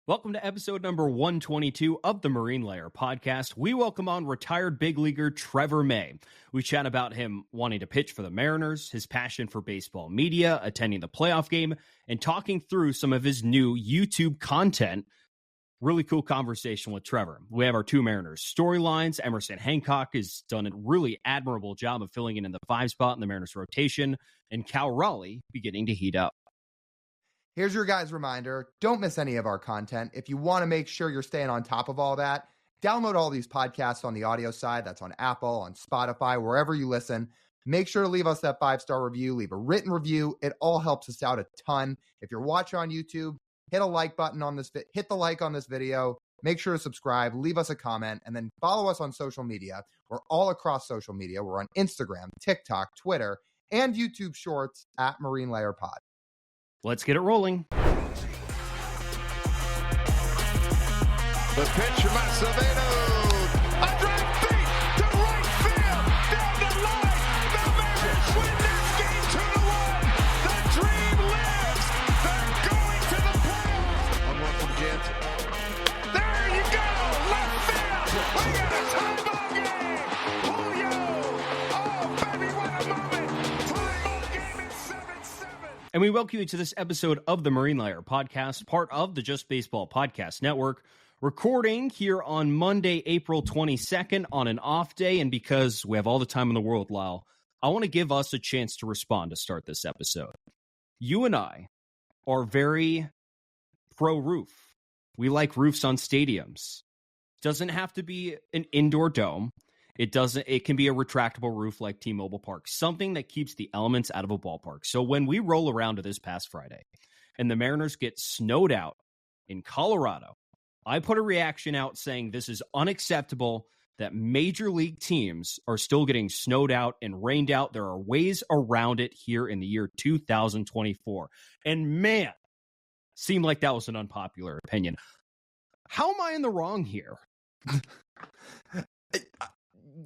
Welcome to episode number 122 of the Marine Layer podcast. We welcome on retired big leaguer Trevor May. We chat about him wanting to pitch for the Mariners, his passion for baseball media, attending the playoff game, and talking through some of his new YouTube content. Really cool conversation with Trevor. We have our two Mariners storylines. Emerson Hancock has done a really admirable job of filling in the 5 spot in the Mariners rotation, and Cal Raleigh beginning to heat up. Here's your guys' reminder. Don't miss any of our content. If you want to make sure you're staying on top of all that, download all these podcasts on the audio side. That's on Apple, on Spotify, wherever you listen. Make sure to leave us that 5-star review. Leave a written review. It all helps us out a ton. If you're watching on YouTube, hit a like button on this. Hit the like on this video. Make sure to subscribe. Leave us a comment. And then follow us on social media. We're all across social media. We're on Instagram, TikTok, Twitter, and YouTube Shorts at Marine Layer Pod. Let's get it rolling. The pitch from Acevedo. A drive deep to right field. Down the line. The Mariners win this game 2-1. The dream lives. They're going to the playoffs. 1-1 from Jansen. There you go. Left field. We got a tie ball game. Julio. Oh, baby, what a moment. Tie ball game at 7-7. And we welcome you to this episode of the Marine Layer podcast, part of the Just Baseball Podcast Network, recording here on Monday, April 22nd on an off day. And because we have all the time in the world, Lyle, I want to give us a chance to respond to start this episode. You and I are very pro-roof. We like roofs on stadiums. Doesn't have to be an indoor dome. It can be a retractable roof like T-Mobile Park, something that keeps the elements out of a ballpark. So when we roll around to this past Friday and the Mariners get snowed out in Colorado, I put a reaction out saying this is unacceptable that major league teams are still getting snowed out and rained out. There are ways around it here in the year 2024. And man, seemed like that was an unpopular opinion. How am I in the wrong here?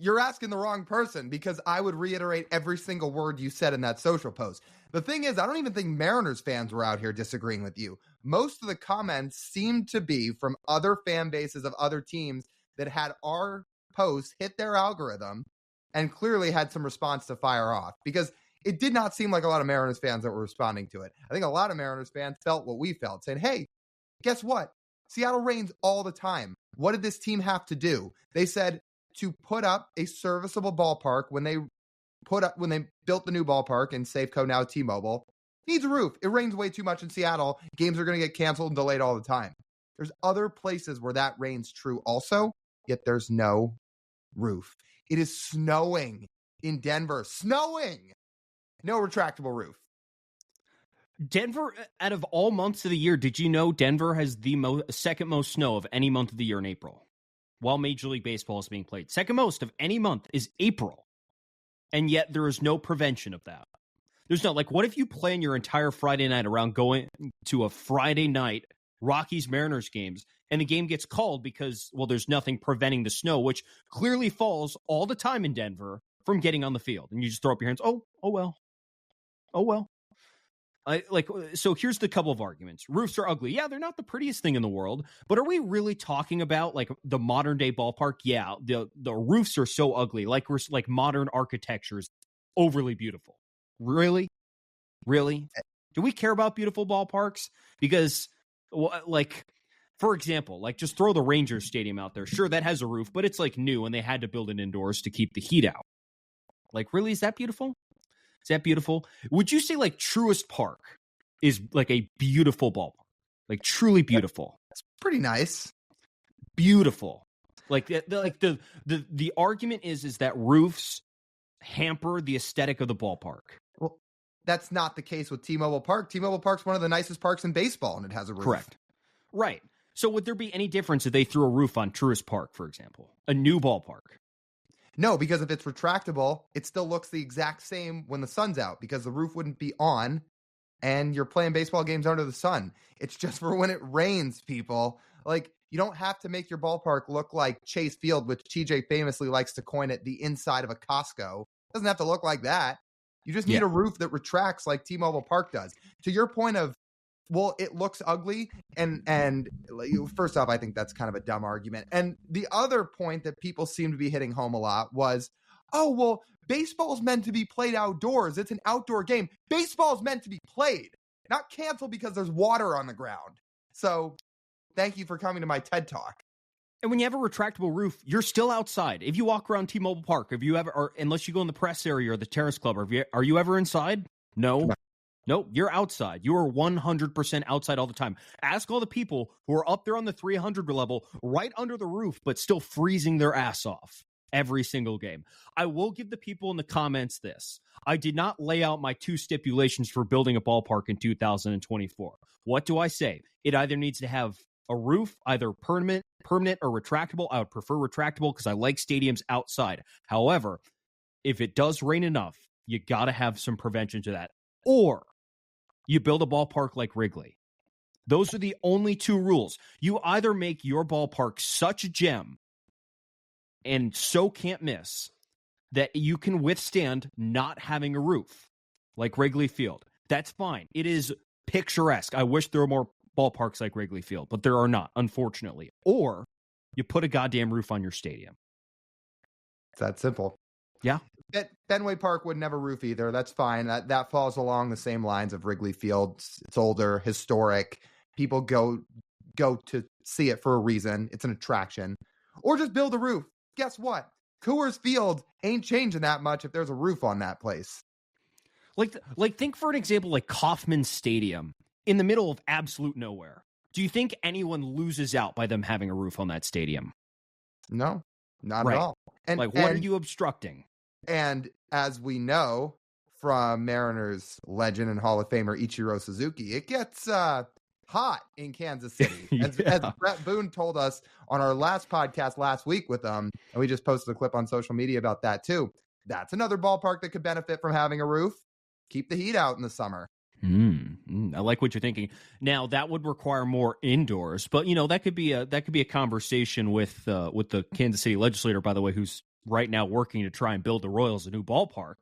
You're asking the wrong person, because I would reiterate every single word you said in that social post. The thing is, I don't even think Mariners fans were out here disagreeing with you. Most of the comments seemed to be from other fan bases of other teams that had our post hit their algorithm and clearly had some response to fire off, because it did not seem like a lot of Mariners fans that were responding to it. I think a lot of Mariners fans felt what we felt, saying, hey, guess what? Seattle rains all the time. What did this team have to do? They said, to put up a serviceable ballpark when they built the new ballpark in Safeco, now T-Mobile, needs a roof. It rains way too much in Seattle. Games are going to get canceled and delayed all the time. There's other places where that reigns true also, yet there's no roof. It is snowing in Denver. Snowing! No retractable roof. Denver, out of all months of the year, did you know Denver has the second most snow of any month of the year in April? While Major League Baseball is being played. Second most of any month is April. And yet there is no prevention of that. There's no, like, what if you plan your entire Friday night around going to a Friday night Rockies-Mariners games, and the game gets called because, well, there's nothing preventing the snow, which clearly falls all the time in Denver, from getting on the field. And you just throw up your hands, oh well. So here's the couple of arguments. Roofs are ugly. Yeah, they're not the prettiest thing in the world, but are we really talking about like the modern day ballpark? Yeah, the roofs are so ugly. Like modern architecture is overly beautiful. Really? Do we care about beautiful ballparks? Because, like, for example, like just throw the Rangers Stadium out there. Sure, that has a roof, but it's like new and they had to build it indoors to keep the heat out. Like, really, is that beautiful? Is that beautiful? Would you say like Truist Park is like a beautiful ballpark? Like truly beautiful. It's pretty nice. Beautiful. Like the argument is that roofs hamper the aesthetic of the ballpark. Well, that's not the case with T-Mobile Park. T-Mobile Park's one of the nicest parks in baseball, and it has a roof. Correct. Right. So would there be any difference if they threw a roof on Truist Park, for example? A new ballpark? No, because if it's retractable, it still looks the exact same when the sun's out, because the roof wouldn't be on and you're playing baseball games under the sun. It's just for when it rains, people. Like, you don't have to make your ballpark look like Chase Field, which TJ famously likes to coin it the inside of a Costco. It doesn't have to look like that. You just need a roof that retracts like T-Mobile Park does. To your point of Well, it looks ugly. And first off, I think that's kind of a dumb argument. And the other point that people seem to be hitting home a lot was, oh, well, baseball's meant to be played outdoors. It's an outdoor game. Baseball's meant to be played, not canceled because there's water on the ground. So thank you for coming to my TED Talk. And when you have a retractable roof, you're still outside. If you walk around T-Mobile Park, or unless you go in the press area or the terrace club, are you ever inside? No. No, you're outside. You are 100% outside all the time. Ask all the people who are up there on the 300 level, right under the roof, but still freezing their ass off every single game. I will give the people in the comments this. I did not lay out my 2 stipulations for building a ballpark in 2024. What do I say? It either needs to have a roof, either permanent or retractable. I would prefer retractable because I like stadiums outside. However, if it does rain enough, you got to have some prevention to that. Or you build a ballpark like Wrigley. Those are the only 2 rules. You either make your ballpark such a gem and so can't miss that you can withstand not having a roof, like Wrigley Field. That's fine. It is picturesque. I wish there were more ballparks like Wrigley Field, but there are not, unfortunately. Or you put a goddamn roof on your stadium. It's that simple. Yeah. Fenway Park would never roof either. That's fine. That falls along the same lines of Wrigley Field. It's older, historic. People go to see it for a reason. It's an attraction. Or just build a roof. Guess what? Coors Field ain't changing that much if there's a roof on that place. Like think for an example like Kauffman Stadium in the middle of absolute nowhere. Do you think anyone loses out by them having a roof on that stadium? No, not at all. And what are you obstructing? And as we know from Mariners legend and Hall of Famer Ichiro Suzuki, it gets hot in Kansas City. As Brett Boone told us on our last podcast last week with them, and we just posted a clip on social media about that too. That's another ballpark that could benefit from having a roof. Keep the heat out in the summer. I like what you're thinking. Now that would require more indoors, but that could be a conversation with the Kansas City legislator, by the way, who's right now working to try and build the Royals a new ballpark.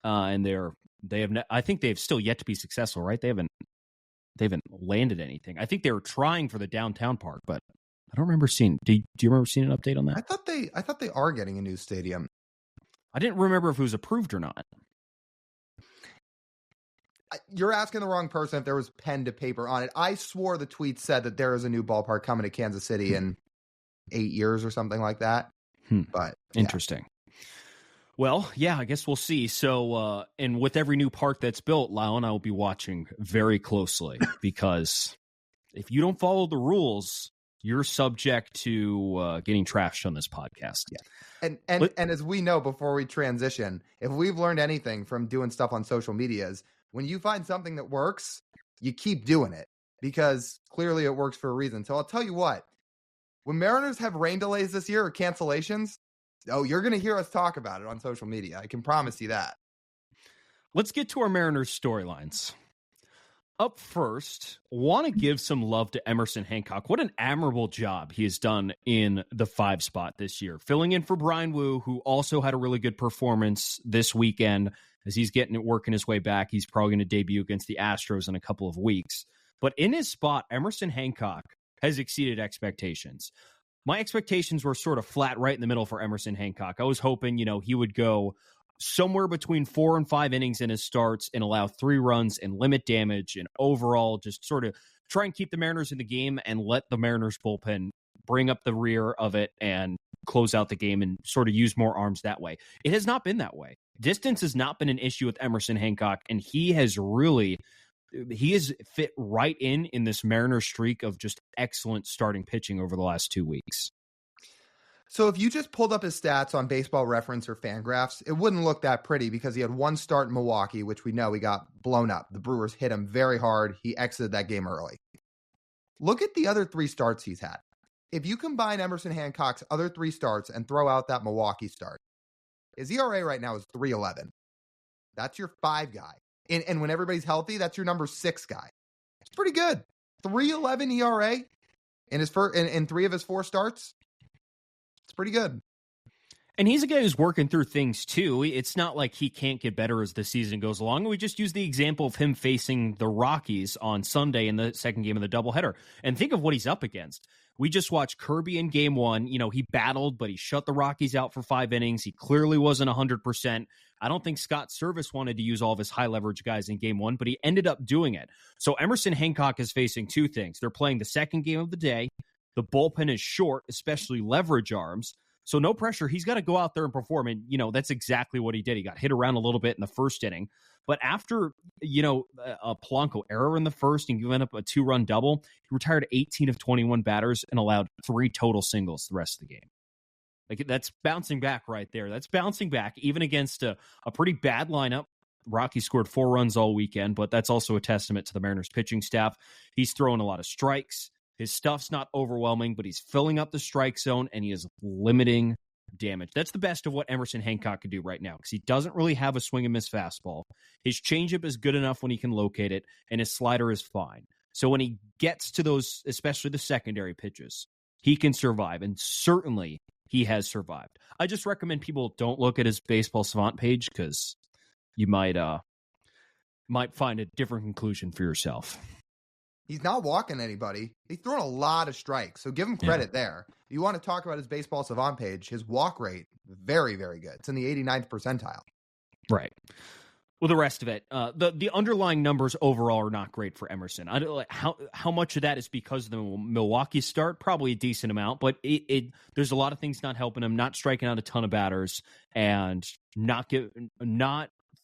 And I think they've still yet to be successful, right? They haven't landed anything. I think they were trying for the downtown park, but I don't remember seeing. Do you remember seeing an update on that? I thought they are getting a new stadium. I didn't remember if it was approved or not. You're asking the wrong person if there was pen to paper on it. I swore the tweet said that there is a new ballpark coming to Kansas City in 8 years or something like that. But yeah. Interesting. Well, yeah, I guess we'll see. So, and with every new park that's built, Lyle and I will be watching very closely because if you don't follow the rules, you're subject to getting trashed on this podcast. Yeah. And as we know, before we transition, if we've learned anything from doing stuff on social media is when you find something that works, you keep doing it because clearly it works for a reason. So I'll tell you what, when Mariners have rain delays this year or cancellations, you're going to hear us talk about it on social media. I can promise you that. Let's get to our Mariners storylines. Up first, want to give some love to Emerson Hancock. What an admirable job he has done in the 5 spot this year, filling in for Brian Wu, who also had a really good performance this weekend as he's working his way back. He's probably going to debut against the Astros in a couple of weeks. But in his spot, Emerson Hancock has exceeded expectations. My expectations were sort of flat right in the middle for Emerson Hancock. I was hoping, he would go somewhere between 4 and 5 innings in his starts and allow 3 runs and limit damage and overall just sort of try and keep the Mariners in the game and let the Mariners bullpen bring up the rear of it and close out the game and sort of use more arms that way. It has not been that way. Distance has not been an issue with Emerson Hancock, and he has fit right in this Mariners streak of just excellent starting pitching over the last 2 weeks. So if you just pulled up his stats on Baseball Reference or Fangraphs, it wouldn't look that pretty because he had 1 start in Milwaukee, which we know he got blown up. The Brewers hit him very hard. He exited that game early. Look at the other 3 starts he's had. If you combine Emerson Hancock's other 3 starts and throw out that Milwaukee start, his ERA right now is 3.11. That's your 5 guy. And when everybody's healthy, that's your number 6 guy. It's pretty good. 3.11 ERA in 3 of his 4 starts. It's pretty good. And he's a guy who's working through things too. It's not like he can't get better as the season goes along. We just use the example of him facing the Rockies on Sunday in the second game of the doubleheader. And think of what he's up against. We just watched Kirby in game one. You know, he battled, but he shut the Rockies out for 5 innings. He clearly wasn't 100%. I don't think Scott Service wanted to use all of his high leverage guys in game one, but he ended up doing it. So Emerson Hancock is facing two things. They're playing the second game of the day. The bullpen is short, especially leverage arms. So no pressure. He's got to go out there and perform. And, you know, that's exactly what he did. He got hit around a little bit in the first inning. But after, you know, a Polanco error in the first and giving up a 2-run double, he retired 18 of 21 batters and allowed 3 total singles the rest of the game. Like, that's bouncing back right there. That's bouncing back even against a pretty bad lineup. Rocky scored 4 runs all weekend, but that's also a testament to the Mariners pitching staff. He's throwing a lot of strikes. His stuff's not overwhelming, but he's filling up the strike zone, and he is limiting damage. That's the best of what Emerson Hancock can do right now, because he doesn't really have a swing and miss fastball. His changeup is good enough when he can locate it, and his slider is fine. So when he gets to those, especially the secondary pitches, he can survive, and certainly he has survived. I just recommend people don't look at his Baseball Savant page, because you might find a different conclusion for yourself. He's not walking anybody. He's throwing a lot of strikes, so give him credit there. You want to talk about his Baseball Savant page, his walk rate, very, very good. It's in the 89th percentile. Right. Well, the rest of it, the underlying numbers overall are not great for Emerson. I don't like how much of that is because of the Milwaukee start. Probably a decent amount, but there's a lot of things not helping him. Not striking out a ton of batters and not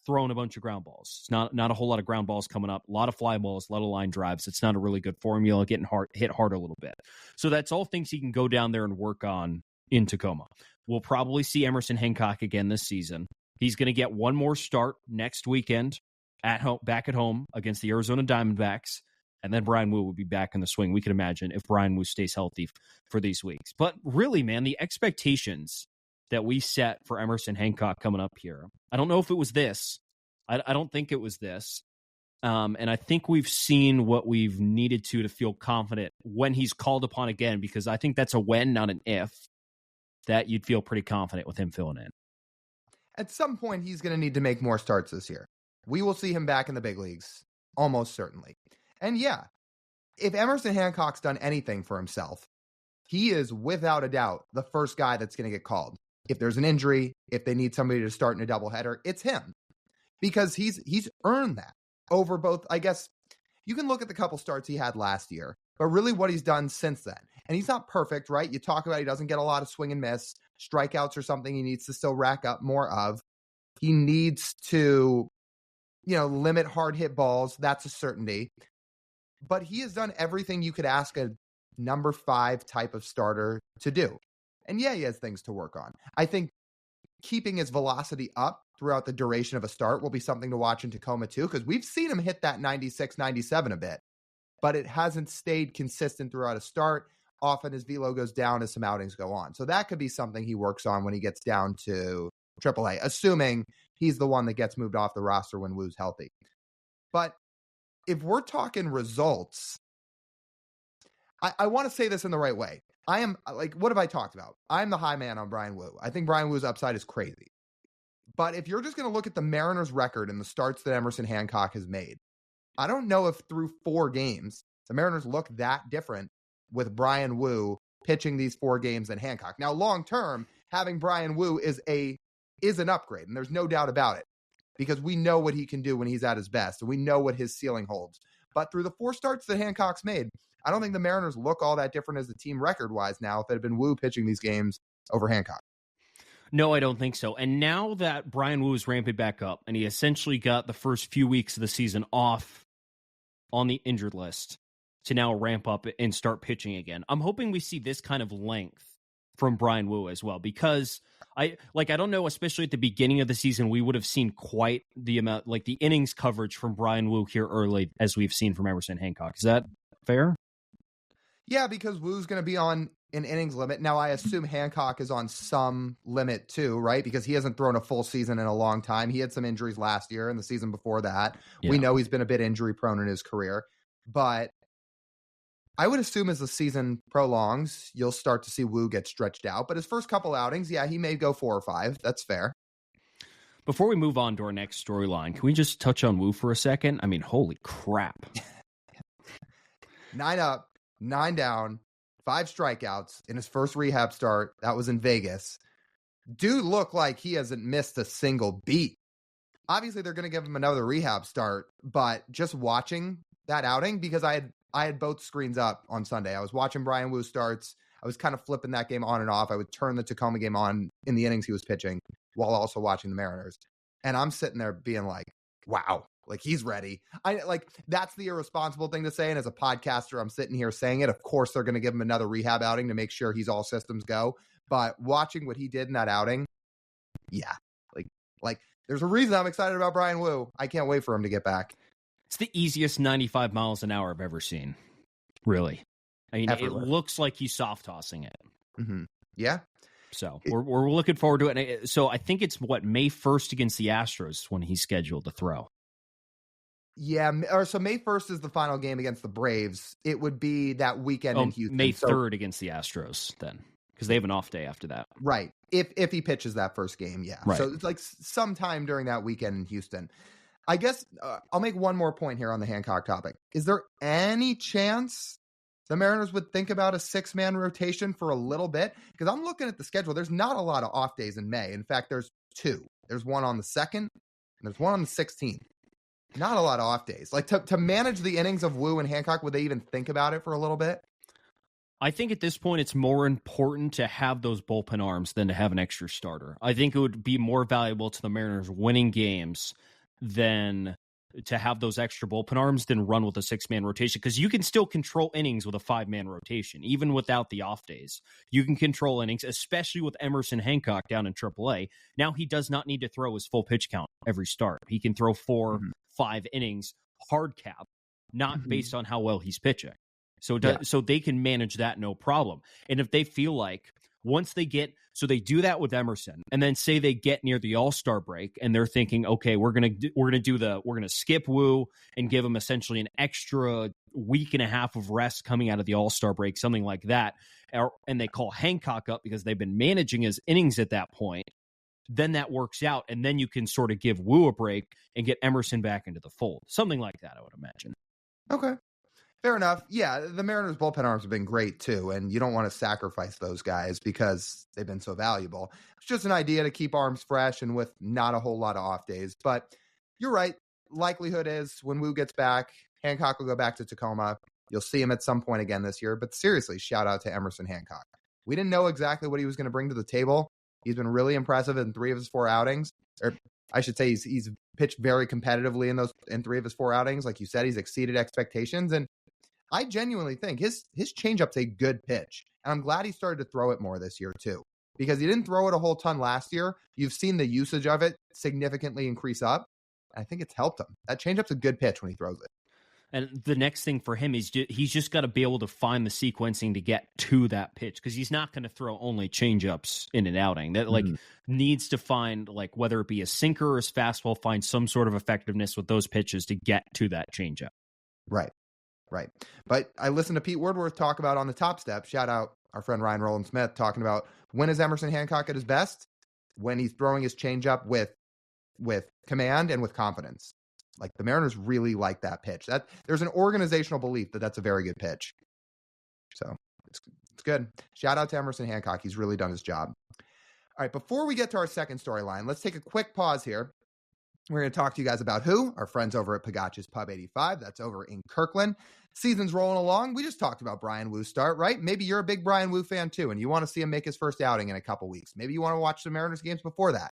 throwing a bunch of ground balls. It's not a whole lot of ground balls coming up. A lot of fly balls, a lot of line drives. It's not a really good formula. Getting hit hard a little bit. So that's all things he can go down there and work on in Tacoma. We'll probably see Emerson Hancock again this season. He's going to get one more start next weekend back at home against the Arizona Diamondbacks, and then Brian Wu will be back in the swing. We can imagine if Brian Wu stays healthy for these weeks. But really, man, the expectations that we set for Emerson Hancock coming up here, I don't know if it was this. I don't think it was this. And I think we've seen what we've needed to feel confident when he's called upon again, because I think that's a when, not an if, that you'd feel pretty confident with him filling in. At some point, he's going to need to make more starts this year. We will see him back in the big leagues, almost certainly. And yeah, if Emerson Hancock's done anything for himself, he is without a doubt the first guy that's going to get called. If there's an injury, if they need somebody to start in a doubleheader, it's him. Because he's earned that over both. I guess you can look at the couple starts he had last year, but really what he's done since then. And he's not perfect, right? You talk about he doesn't get a lot of swing and miss. Strikeouts are something he needs to still rack up more of. He needs to, limit hard hit balls. That's a certainty. But he has done everything you could ask a number 5 type of starter to do. And yeah, he has things to work on. I think keeping his velocity up throughout the duration of a start will be something to watch in Tacoma too, because we've seen him hit that 96, 97 a bit, but it hasn't stayed consistent throughout a start. Often his velo goes down as some outings go on. So that could be something he works on when he gets down to AAA, assuming he's the one that gets moved off the roster when Wu's healthy. But if we're talking results, I want to say this in the right way. I am what have I talked about? I'm the high man on Brian Wu. I think Brian Wu's upside is crazy. But if you're just going to look at the Mariners record and the starts that Emerson Hancock has made, I don't know if through 4 games, the Mariners look that different with Brian Wu pitching these 4 games than Hancock. Now, long term, having Brian Wu is an upgrade, and there's no doubt about it, because we know what he can do when he's at his best, and we know what his ceiling holds. But through the 4 starts that Hancock's made, I don't think the Mariners look all that different as a team record-wise now if it had been Wu pitching these games over Hancock. No, I don't think so. And now that Brian Wu is ramping back up, and he essentially got the first few weeks of the season off on the injured list to now ramp up and start pitching again, I'm hoping we see this kind of length from Brian Wu as well, because I don't know, especially at the beginning of the season, we would have seen quite the amount, like the innings coverage from Brian Wu here early as we've seen from Emerson Hancock. Is that fair? Yeah, because Wu's going to be on an innings limit. Now, I assume Hancock is on some limit too, right? Because he hasn't thrown a full season in a long time. He had some injuries last year and the season before that. Yeah. We know he's been a bit injury prone in his career. But I would assume as the season prolongs, you'll start to see Woo get stretched out. But his first couple outings, yeah, he may go 4 or 5. That's fair. Before we move on to our next storyline, can we just touch on Woo for a second? I mean, holy crap. 9 up, 9 down, 5 strikeouts in his first rehab start. That was in Vegas. Dude looked like he hasn't missed a single beat. Obviously, they're going to give him another rehab start, but just watching that outing, because I had both screens up on Sunday. I was watching Brian Woo starts. I was kind of flipping that game on and off. I would turn the Tacoma game on in the innings he was pitching while also watching the Mariners. And I'm sitting there being like, wow, like he's ready. That's the irresponsible thing to say. And as a podcaster, I'm sitting here saying it. Of course, they're going to give him another rehab outing to make sure he's all systems go. But watching what he did in that outing, yeah, like there's a reason I'm excited about Brian Woo. I can't wait for him to get back. It's the easiest 95 miles an hour I've ever seen. Really. I mean, Everywhere. It looks like he's soft tossing it. Mm-hmm. Yeah. So we're looking forward to it. So I think it's May 1st against the Astros when he's scheduled to throw. Yeah. So May 1st is the final game against the Braves. It would be that weekend in Houston. May 3rd against the Astros then, because they have an off day after that. Right. If he pitches that first game. Yeah. Right. So it's like sometime during that weekend in Houston. I guess I'll make one more point here on the Hancock topic. Is there any chance the Mariners would think about a 6-man rotation for a little bit? Because I'm looking at the schedule. There's not a lot of off days in May. In fact, there's 2. There's one on the 2nd, and there's one on the 16th. Not a lot of off days. Like to manage the innings of Woo and Hancock, would they even think about it for a little bit? I think at this point it's more important to have those bullpen arms than to have an extra starter. I think it would be more valuable to the Mariners winning games than to have those extra bullpen arms than run with a 6-man rotation, because you can still control innings with a 5-man rotation, even without the off days. You can control innings, especially with Emerson Hancock down in AAA. Now he does not need to throw his full pitch count every start. He can throw 4, 5 innings, hard cap, not based on how well he's pitching. So they can manage that no problem. And if they feel like once they get, so they do that with Emerson, and then say they get near the All-Star break and they're thinking, okay, we're going to skip Woo and give him essentially an extra week and a half of rest coming out of the All-Star break, something like that. And they call Hancock up because they've been managing his innings at that point. Then that works out. And then you can sort of give Woo a break and get Emerson back into the fold. Something like that, I would imagine. Okay. Fair enough. Yeah, the Mariners' bullpen arms have been great, too, and you don't want to sacrifice those guys because they've been so valuable. It's just an idea to keep arms fresh and with not a whole lot of off days. But you're right. Likelihood is when Woo gets back, Hancock will go back to Tacoma. You'll see him at some point again this year. But seriously, shout out to Emerson Hancock. We didn't know exactly what he was going to bring to the table. He's been really impressive in 3 of his 4 outings. Or I should say he's pitched very competitively in 3 of his 4 outings. Like you said, he's exceeded expectations. And I genuinely think his changeup's a good pitch. And I'm glad he started to throw it more this year, too, because he didn't throw it a whole ton last year. You've seen the usage of it significantly increase up. I think it's helped him. That changeup's a good pitch when he throws it. And the next thing for him is he's just got to be able to find the sequencing to get to that pitch, because he's not going to throw only changeups in an outing. That needs to find, like, whether it be a sinker or his fastball, find some sort of effectiveness with those pitches to get to that changeup. Right. But I listened to Pete Woodworth talk about on the Top Step. Shout out our friend Ryan Roland Smith, talking about when is Emerson Hancock at his best? When he's throwing his changeup with command and with confidence. Like, the Mariners really like that pitch. That there's an organizational belief that that's a very good pitch. So it's good. Shout out to Emerson Hancock. He's really done his job. All right, before we get to our second storyline, let's take a quick pause here. We're going to talk to you guys about who? Our friends over at Pagotch's Pub 85. That's over in Kirkland. Season's rolling along. We just talked about Brian Woo's start, right? Maybe you're a big Brian Woo fan too, and you want to see him make his first outing in a couple weeks. Maybe you want to watch some Mariners games before that.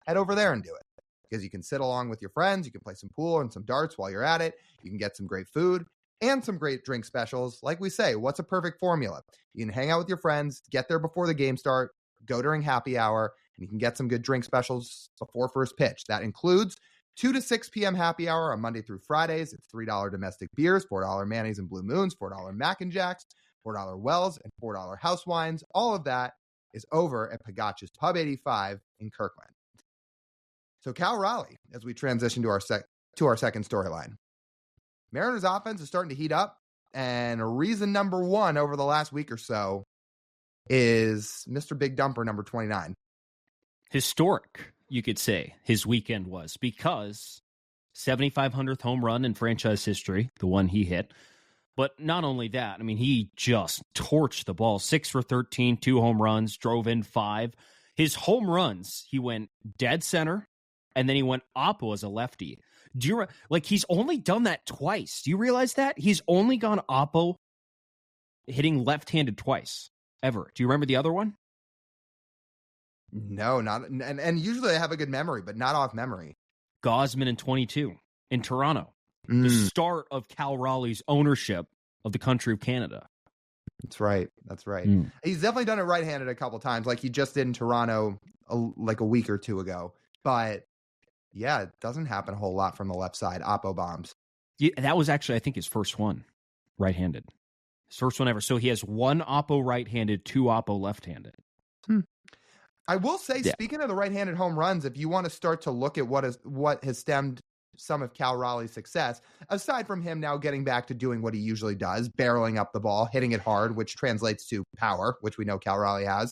Head over there and do it, because you can sit along with your friends. You can play some pool and some darts while you're at it. You can get some great food and some great drink specials. Like we say, what's a perfect formula? You can hang out with your friends, get there before the game start, go during happy hour, and you can get some good drink specials before first pitch. That includes 2 to 6 p.m. happy hour on Monday through Fridays. It's $3 domestic beers, $4 Manny's and Blue Moons, $4 Mac and Jacks, $4 Wells, and $4 house wines. All of that is over at Pagotch's Pub 85 in Kirkland. So Cal Raleigh, as we transition to our second storyline. Mariners offense is starting to heat up. And reason number one over the last week or so is Mr. Big Dumper number 29. Historic, you could say, his weekend was, because 7,500th home run in franchise history, the one he hit. But not only that, I mean, he just torched the ball. 6 for 13, 2 home runs, drove in 5. His home runs, he went dead center, and then he went oppo as a lefty. He's only done that twice. Do you realize that? He's only gone oppo hitting left-handed twice, ever. Do you remember the other one? No, not. And usually I have a good memory, but not off memory. Gosman in 22 in Toronto. The start of Cal Raleigh's ownership of the country of Canada. That's right. He's definitely done it right-handed a couple times, like he just did in Toronto like a week or two ago. But yeah, it doesn't happen a whole lot from the left side. Oppo bombs. Yeah, that was actually, I think, his first one, right-handed. His first one ever. So he has 1 oppo right-handed, 2 oppo left-handed. I will say, speaking of the right-handed home runs, if you want to start to look at what has stemmed some of Cal Raleigh's success, aside from him now getting back to doing what he usually does, barreling up the ball, hitting it hard, which translates to power, which we know Cal Raleigh has.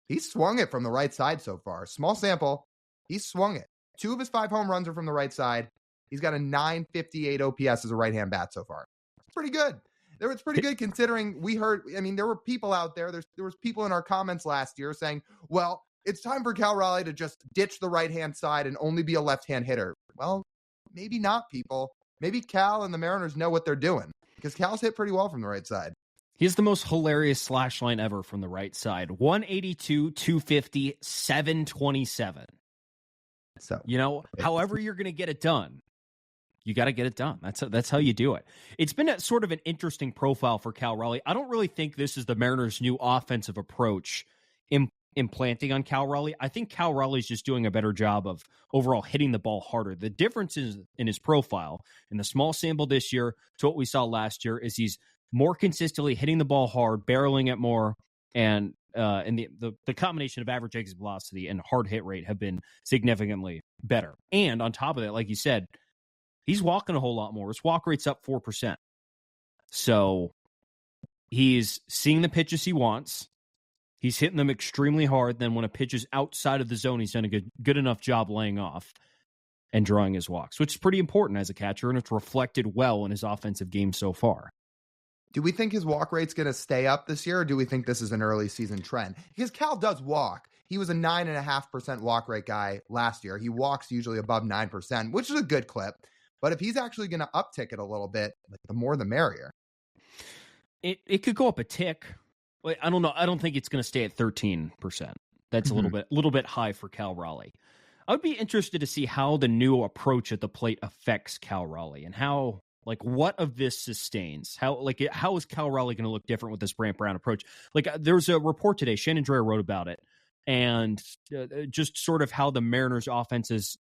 He's swung it from the right side so far. Small sample. He's swung it. 2 of his 5 home runs are from the right side. He's got a 958 OPS as a right-hand bat so far. It's pretty good. It's pretty good considering there were people out there. There was people in our comments last year saying, well, it's time for Cal Raleigh to just ditch the right-hand side and only be a left-hand hitter. Well, maybe not, people. Maybe Cal and the Mariners know what they're doing, because Cal's hit pretty well from the right side. He has the most hilarious slash line ever from the right side. 182, 250, 727. So, however you're going to get it done, you got to get it done. That's how you do it. It's been a sort of an interesting profile for Cal Raleigh. I don't really think this is the Mariners' new offensive approach implanting on Cal Raleigh. I think Cal Raleigh's just doing a better job of overall hitting the ball harder. The difference is in his profile in the small sample this year to what we saw last year is he's more consistently hitting the ball hard, barreling it more, and the combination of average exit velocity and hard hit rate have been significantly better. And on top of that, like you said, he's walking a whole lot more. His walk rate's up 4%. So he's seeing the pitches he wants. He's hitting them extremely hard. Then when a pitch is outside of the zone, he's done a good enough job laying off and drawing his walks, which is pretty important as a catcher, and it's reflected well in his offensive game so far. Do we think his walk rate's going to stay up this year, or do we think this is an early season trend? Because Cal does walk. He was a 9.5% walk rate guy last year. He walks usually above 9%, which is a good clip. But if he's actually going to uptick it a little bit, the more the merrier. It could go up a tick. I don't know. I don't think it's going to stay at 13%. That's a little bit high for Cal Raleigh. I would be interested to see how the new approach at the plate affects Cal Raleigh and how, what of this sustains. How is Cal Raleigh going to look different with this Brant Brown approach? There's a report today. Shannon Dreher wrote about it, and just sort of how the Mariners' offense has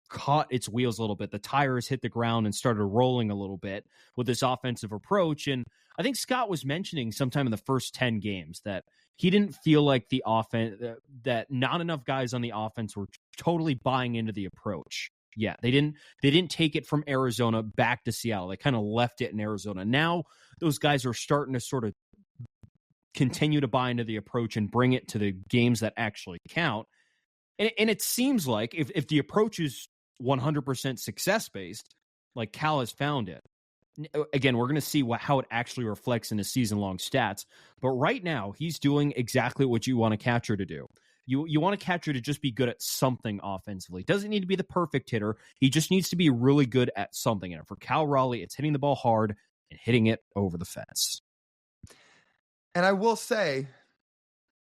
caught its wheels a little bit. The tires hit the ground and started rolling a little bit with this offensive approach. And I think Scott was mentioning sometime in the first 10 games that he didn't feel like the offense, that not enough guys on the offense were totally buying into the approach. Yeah, they didn't take it from Arizona back to Seattle. They kind of left it in Arizona. Now those guys are starting to sort of continue to buy into the approach and bring it to the games that actually count. And it seems like if the approach is 100% success-based, like Cal has found it. Again, we're going to see how it actually reflects in his season-long stats. But right now, he's doing exactly what you want a catcher to do. You want a catcher to just be good at something offensively. Doesn't need to be the perfect hitter. He just needs to be really good at something. And for Cal Raleigh, it's hitting the ball hard and hitting it over the fence. And I will say,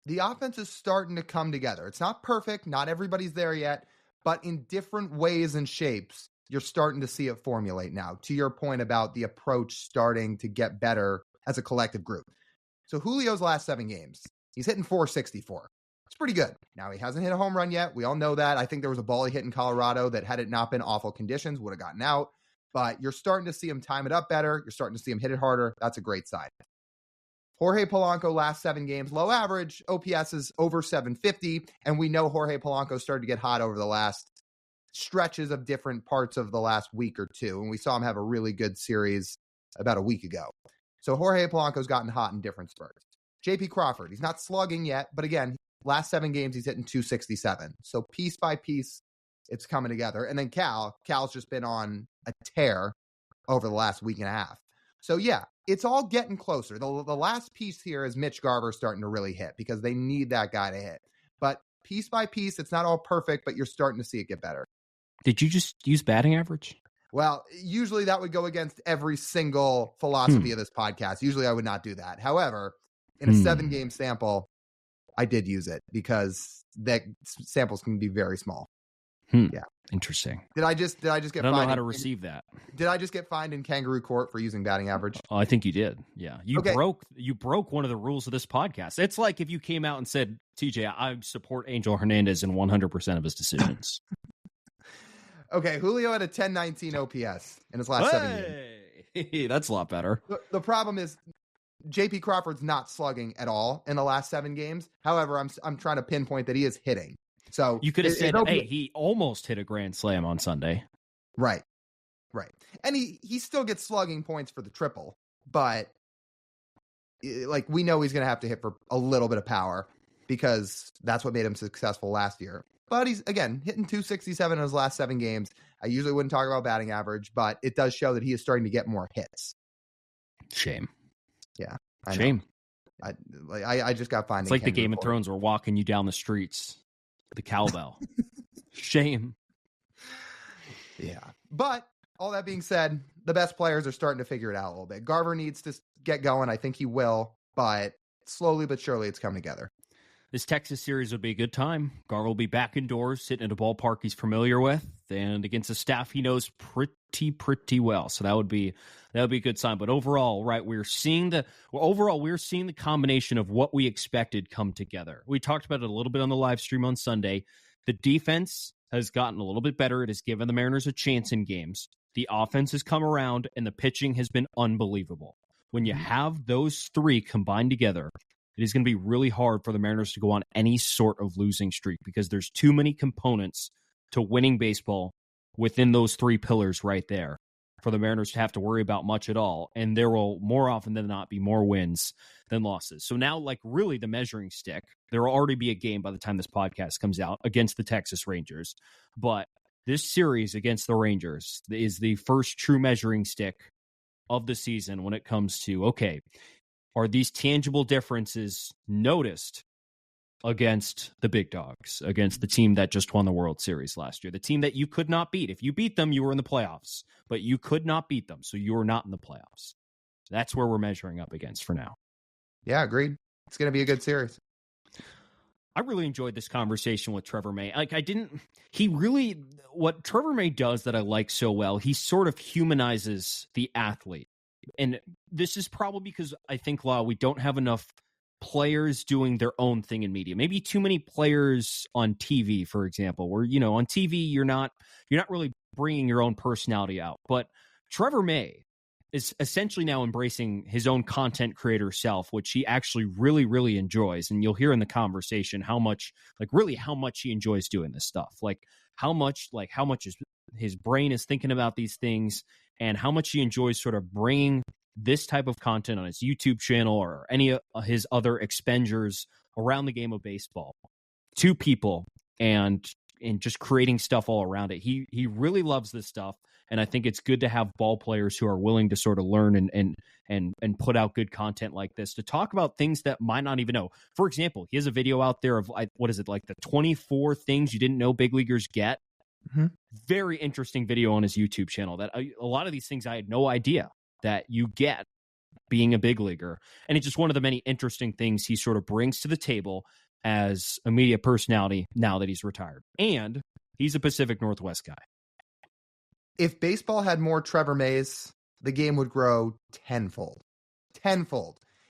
the offense is starting to come together. It's not perfect. Not everybody's there yet. But in different ways and shapes, you're starting to see it formulate now. To your point about the approach starting to get better as a collective group. So Julio's last 7 games, he's hitting 464. It's pretty good. Now, he hasn't hit a home run yet. We all know that. I think there was a ball he hit in Colorado that, had it not been awful conditions, would have gotten out. But you're starting to see him time it up better. You're starting to see him hit it harder. That's a great sign. Jorge Polanco, last 7 games, low average. OPS is over 750. And we know Jorge Polanco started to get hot over the last stretches of different parts of the last week or two. And we saw him have a really good series about a week ago. So Jorge Polanco's gotten hot in different spurts. JP Crawford, he's not slugging yet, but again, last 7 games, he's hitting 267. So piece by piece, it's coming together. And then Cal's just been on a tear over the last week and a half. So yeah, it's all getting closer. The last piece here is Mitch Garver starting to really hit because they need that guy to hit. But piece by piece, it's not all perfect, but you're starting to see it get better. Did you just use batting average? Well, usually that would go against every single philosophy of this podcast. Usually I would not do that. However, in a 7-game sample, I did use it because that samples can be very small. Yeah. Interesting. Did I just get fined? I don't know how to receive that. Did I just get fined in kangaroo court for using batting average? Oh, I think you did. Yeah. You broke one of the rules of this podcast. It's like if you came out and said, TJ, I support Angel Hernandez in 100% of his decisions. Okay, Julio had a 1019 OPS in his last 7 games. That's a lot better. The problem is JP Crawford's not slugging at all in the last 7 games. However, I'm trying to pinpoint that he is hitting. So you could have said, hey, he almost hit a grand slam on Sunday. Right. And he still gets slugging points for the triple, but like we know he's going to have to hit for a little bit of power because that's what made him successful last year. But he's, again, hitting 267 in his last 7 games. I usually wouldn't talk about batting average, but it does show that he is starting to get more hits. Shame. Yeah. Shame. I just got fined. It's like the Game of Thrones were walking you down the streets. The cowbell. Shame. Yeah. But all that being said, the best players are starting to figure it out a little bit. Garver needs to get going. I think he will, but slowly but surely it's coming together. This Texas series would be a good time. Garver will be back indoors, sitting at a ballpark he's familiar with, and against a staff he knows pretty well. So that would be a good sign. But overall, right, we're seeing the combination of what we expected come together. We talked about it a little bit on the live stream on Sunday. The defense has gotten a little bit better. It has given the Mariners a chance in games. The offense has come around, and the pitching has been unbelievable. When you have those 3 combined together, it is going to be really hard for the Mariners to go on any sort of losing streak because there's too many components to winning baseball within those 3 pillars right there for the Mariners to have to worry about much at all. And there will more often than not be more wins than losses. So now, like really the measuring stick, there will already be a game by the time this podcast comes out against the Texas Rangers. But this series against the Rangers is the first true measuring stick of the season when it comes to, okay, are these tangible differences noticed against the big dogs, against the team that just won the World Series last year, the team that you could not beat? If you beat them, you were in the playoffs, but you could not beat them, so you were not in the playoffs. That's where we're measuring up against for now. Yeah, agreed. It's going to be a good series. I really enjoyed this conversation with Trevor May. What Trevor May does that I like so well, he sort of humanizes the athlete. And this is probably because I think, Lyle, we don't have enough players doing their own thing in media. Maybe too many players on TV, for example, where, on TV, you're not really bringing your own personality out. But Trevor May is essentially now embracing his own content creator self, which he actually really, really enjoys. And you'll hear in the conversation how much he enjoys doing this stuff. How much his brain is thinking about these things and how much he enjoys sort of bringing this type of content on his YouTube channel or any of his other expenditures around the game of baseball to people and just creating stuff all around it. He really loves this stuff. And I think it's good to have ball players who are willing to sort of learn and put out good content like this to talk about things that might not even know. For example, he has a video out there of the 24 things you didn't know big leaguers get. Mm-hmm. Very interesting video on his YouTube channel that a lot of these things I had no idea that you get being a big leaguer. And it's just one of the many interesting things he sort of brings to the table as a media personality now that he's retired. And he's a Pacific Northwest guy. If baseball had more Trevor Mays, the game would grow tenfold.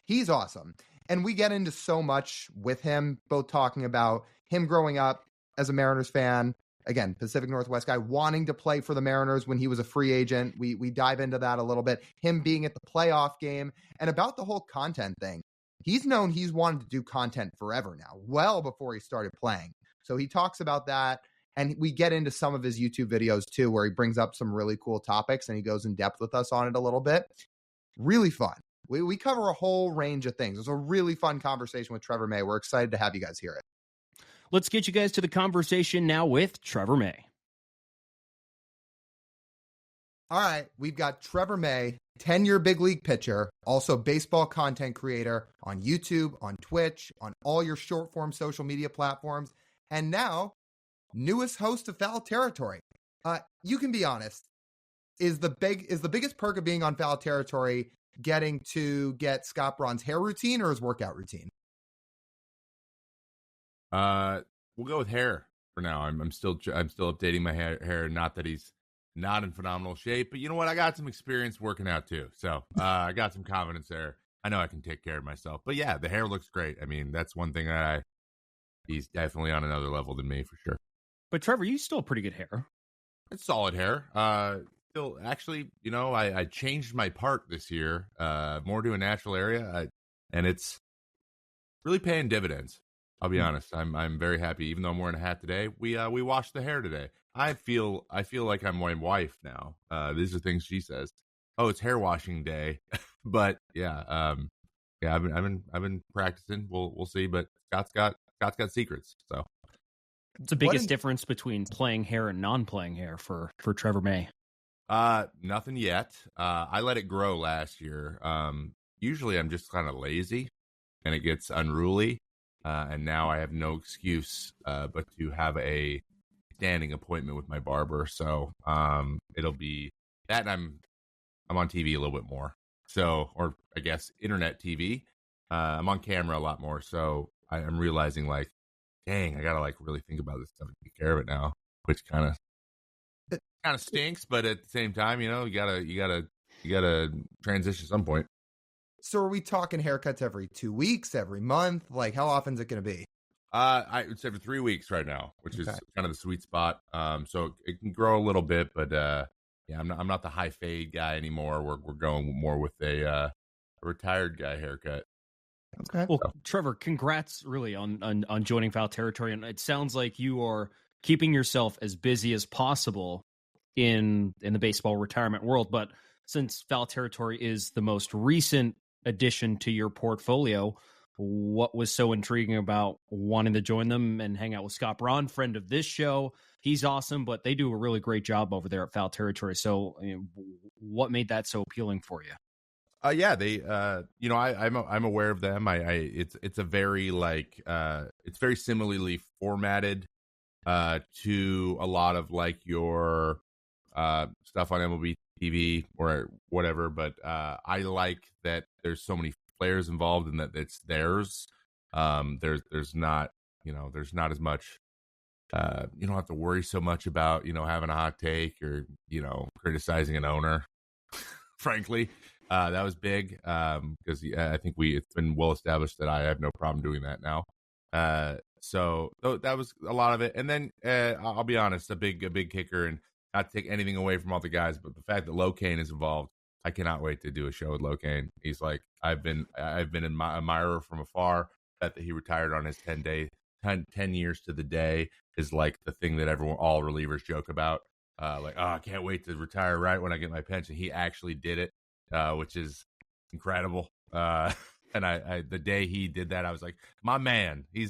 He's awesome. And we get into so much with him, both talking about him growing up as a Mariners fan, again, Pacific Northwest guy, wanting to play for the Mariners when he was a free agent. We dive into that a little bit. Him being at the playoff game and about the whole content thing. He's wanted to do content forever now, well before he started playing. So he talks about that. And we get into some of his YouTube videos too, where he brings up some really cool topics and he goes in depth with us on it a little bit. Really fun. We cover a whole range of things. It was a really fun conversation with Trevor May. We're excited to have you guys hear it. Let's get you guys to the conversation now with Trevor May. All right, we've got Trevor May, 10-year big league pitcher, also baseball content creator on YouTube, on Twitch, on all your short-form social media platforms, and now newest host of Foul Territory. You can be honest. Is the biggest perk of being on Foul Territory getting to get Scott Braun's hair routine or his workout routine? We'll go with hair for now. I'm still updating my hair. Not that he's not in phenomenal shape, but you know what? I got some experience working out too, so I got some confidence there. I know I can take care of myself. But yeah, the hair looks great. I mean, that's one thing that he's definitely on another level than me for sure. But Trevor, you still have pretty good hair. It's solid hair. Still, actually, you know, I changed my part this year, more to a natural area, and it's really paying dividends. I'll be honest. I'm very happy. Even though I'm wearing a hat today, we washed the hair today. I feel like I'm my wife now. These are things she says. Oh, it's hair washing day. But yeah, I've been practicing. We'll see. But Scott's got secrets. So what's the biggest difference between playing hair and non-playing hair for Trevor May? Nothing yet. I let it grow last year. Usually I'm just kind of lazy, and it gets unruly. And now I have no excuse but to have a standing appointment with my barber. So it'll be that, and I'm on TV a little bit more. So, or I guess internet TV. I'm on camera a lot more. So I'm realizing, like, dang, I gotta like really think about this stuff and take care of it now, which kind of stinks. But at the same time, you know, you gotta transition at some point. So are we talking haircuts every 2 weeks, every month? Like, how often is it going to be? It's every 3 weeks right now, which is kind of the sweet spot. So it can grow a little bit, but yeah, I'm not the high fade guy anymore. We're going more with a retired guy haircut. Okay. Well, Trevor, congrats really on joining Foul Territory, and it sounds like you are keeping yourself as busy as possible in the baseball retirement world. But since Foul Territory is the most recent addition to your portfolio, what was so intriguing about wanting to join them and hang out with Scott Braun, friend of this show? He's awesome, but they do a really great job over there at Foul Territory. So, what made that so appealing for you? Yeah, they, you know, I'm aware of them. It's a very it's very similarly formatted to a lot of like your stuff on MLB TV or whatever, but I like that there's so many players involved and that it's theirs. There's not, you know, there's not as much, you don't have to worry so much about, you know, having a hot take or, you know, criticizing an owner. Frankly, that was big because I think it's been well established that I have no problem doing that now. So that was a lot of it. And then I'll be honest, a big kicker, and not to take anything away from all the guys, but the fact that Locaine is involved, I cannot wait to do a show with Locaine. He's like, I've been an admirer from afar. That he retired on his 10 years to the day is like the thing that all relievers joke about. Like, oh, I can't wait to retire right when I get my pension. He actually did it, which is incredible. And I the day he did that, I was like, my man, he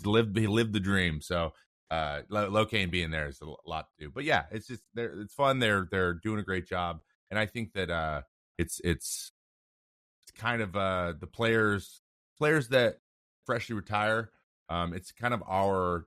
lived the dream. So Locaine being there is a lot to do. But yeah, it's just it's fun. They're doing a great job, and I think that it's kind of the players that freshly retire. It's kind of our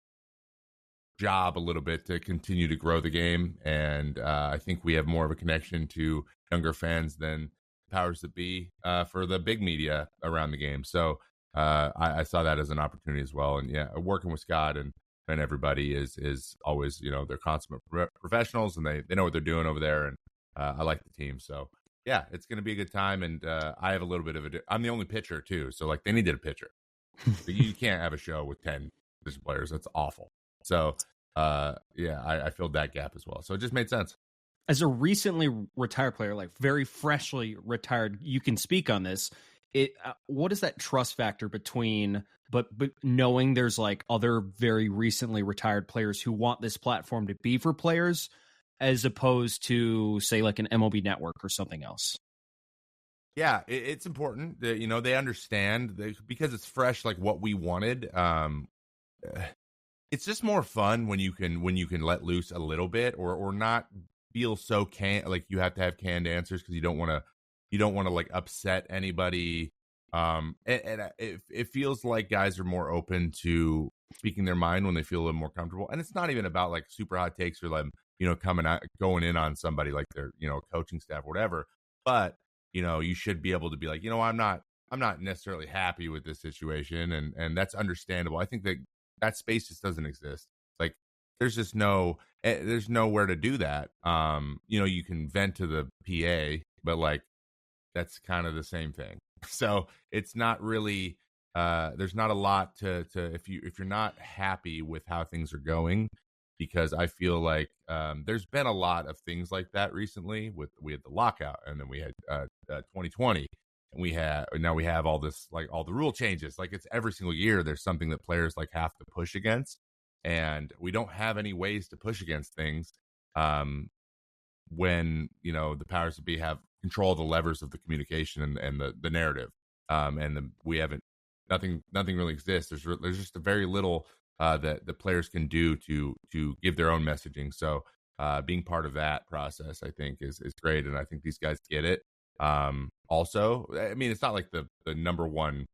job a little bit to continue to grow the game, and I think we have more of a connection to younger fans than powers that be for the big media around the game. So I saw that as an opportunity as well. And yeah, working with Scott and everybody is always, you know, they're consummate professionals, and they know what they're doing over there, and I like the team. So yeah, it's going to be a good time. And I have a little bit of I'm the only pitcher too, so like they needed a pitcher. You can't have a show with 10 position players. That's awful. So yeah, I filled that gap as well. So it just made sense. As a recently retired player, like very freshly retired, you can speak on this. What is that trust factor between, but knowing there's like other very recently retired players who want this platform to be for players, as opposed to say like an MLB Network or something else? Yeah, it's important that, they understand because it's fresh, like what we wanted. It's just more fun when you can let loose a little bit or not feel so like you have to have canned answers because you don't want to like upset anybody. It feels like guys are more open to speaking their mind when they feel a little more comfortable, and it's not even about like super hot takes or them going in on somebody like their coaching staff or whatever, but you should be able to be like, I'm not necessarily happy with this situation, and that's understandable. I think that space just doesn't exist. Like there's nowhere to do that. You can vent to the PA, but like that's kind of the same thing. So it's not really there's not a lot to if you're not happy with how things are going, because I feel like there's been a lot of things like that recently. We had the lockout, and then we had 2020, and now we have all this, like all the rule changes. Like it's every single year there's something that players like have to push against, and we don't have any ways to push against things when the powers that be have control of the levers of the communication and the narrative, we haven't nothing really exists. There's just a very little that the players can do to give their own messaging. So being part of that process, I think, is great, and I think these guys get it. Also, I mean, it's not like the number one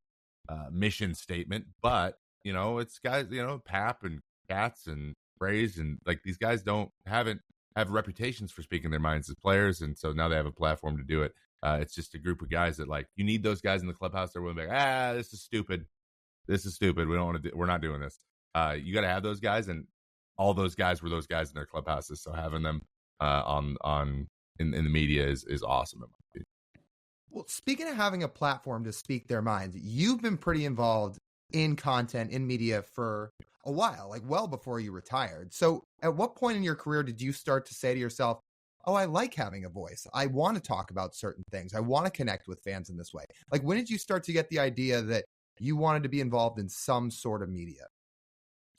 mission statement, but it's guys, Pap and Cats and Braze, and like these guys haven't have reputations for speaking their minds as players, and so now they have a platform to do it. It's just a group of guys that, like, you need those guys in the clubhouse. They're willing to be like, this is stupid. We don't want to we're not doing this. You got to have those guys, and all those guys were those guys in their clubhouses. So having them in the media is awesome. Well, speaking of having a platform to speak their minds, you've been pretty involved in content, in media for a while, like well before you retired. So at what point in your career did you start to say to yourself, oh, I like having a voice. I want to talk about certain things. I want to connect with fans in this way. Like, when did you start to get the idea that you wanted to be involved in some sort of media?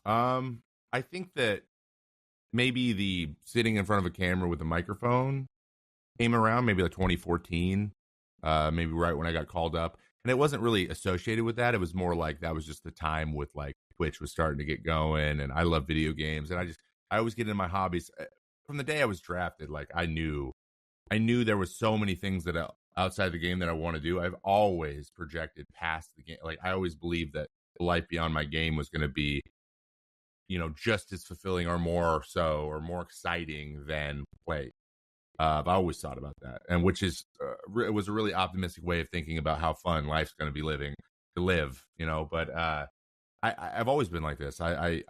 I think that maybe the sitting in front of a camera with a microphone came around maybe like 2014, maybe right when I got called up. And it wasn't really associated with that. It was more like that was just the time with like Twitch was starting to get going, and I love video games, and I always get into my hobbies. From the day I was drafted, like I knew there was so many things that outside the game that I want to do. I've always projected past the game. Like I always believed that life beyond my game was going to be, just as fulfilling or more so or more exciting than play. I've always thought about that, and which is it was a really optimistic way of thinking about how fun life's going to be to live. But I've always been like this. I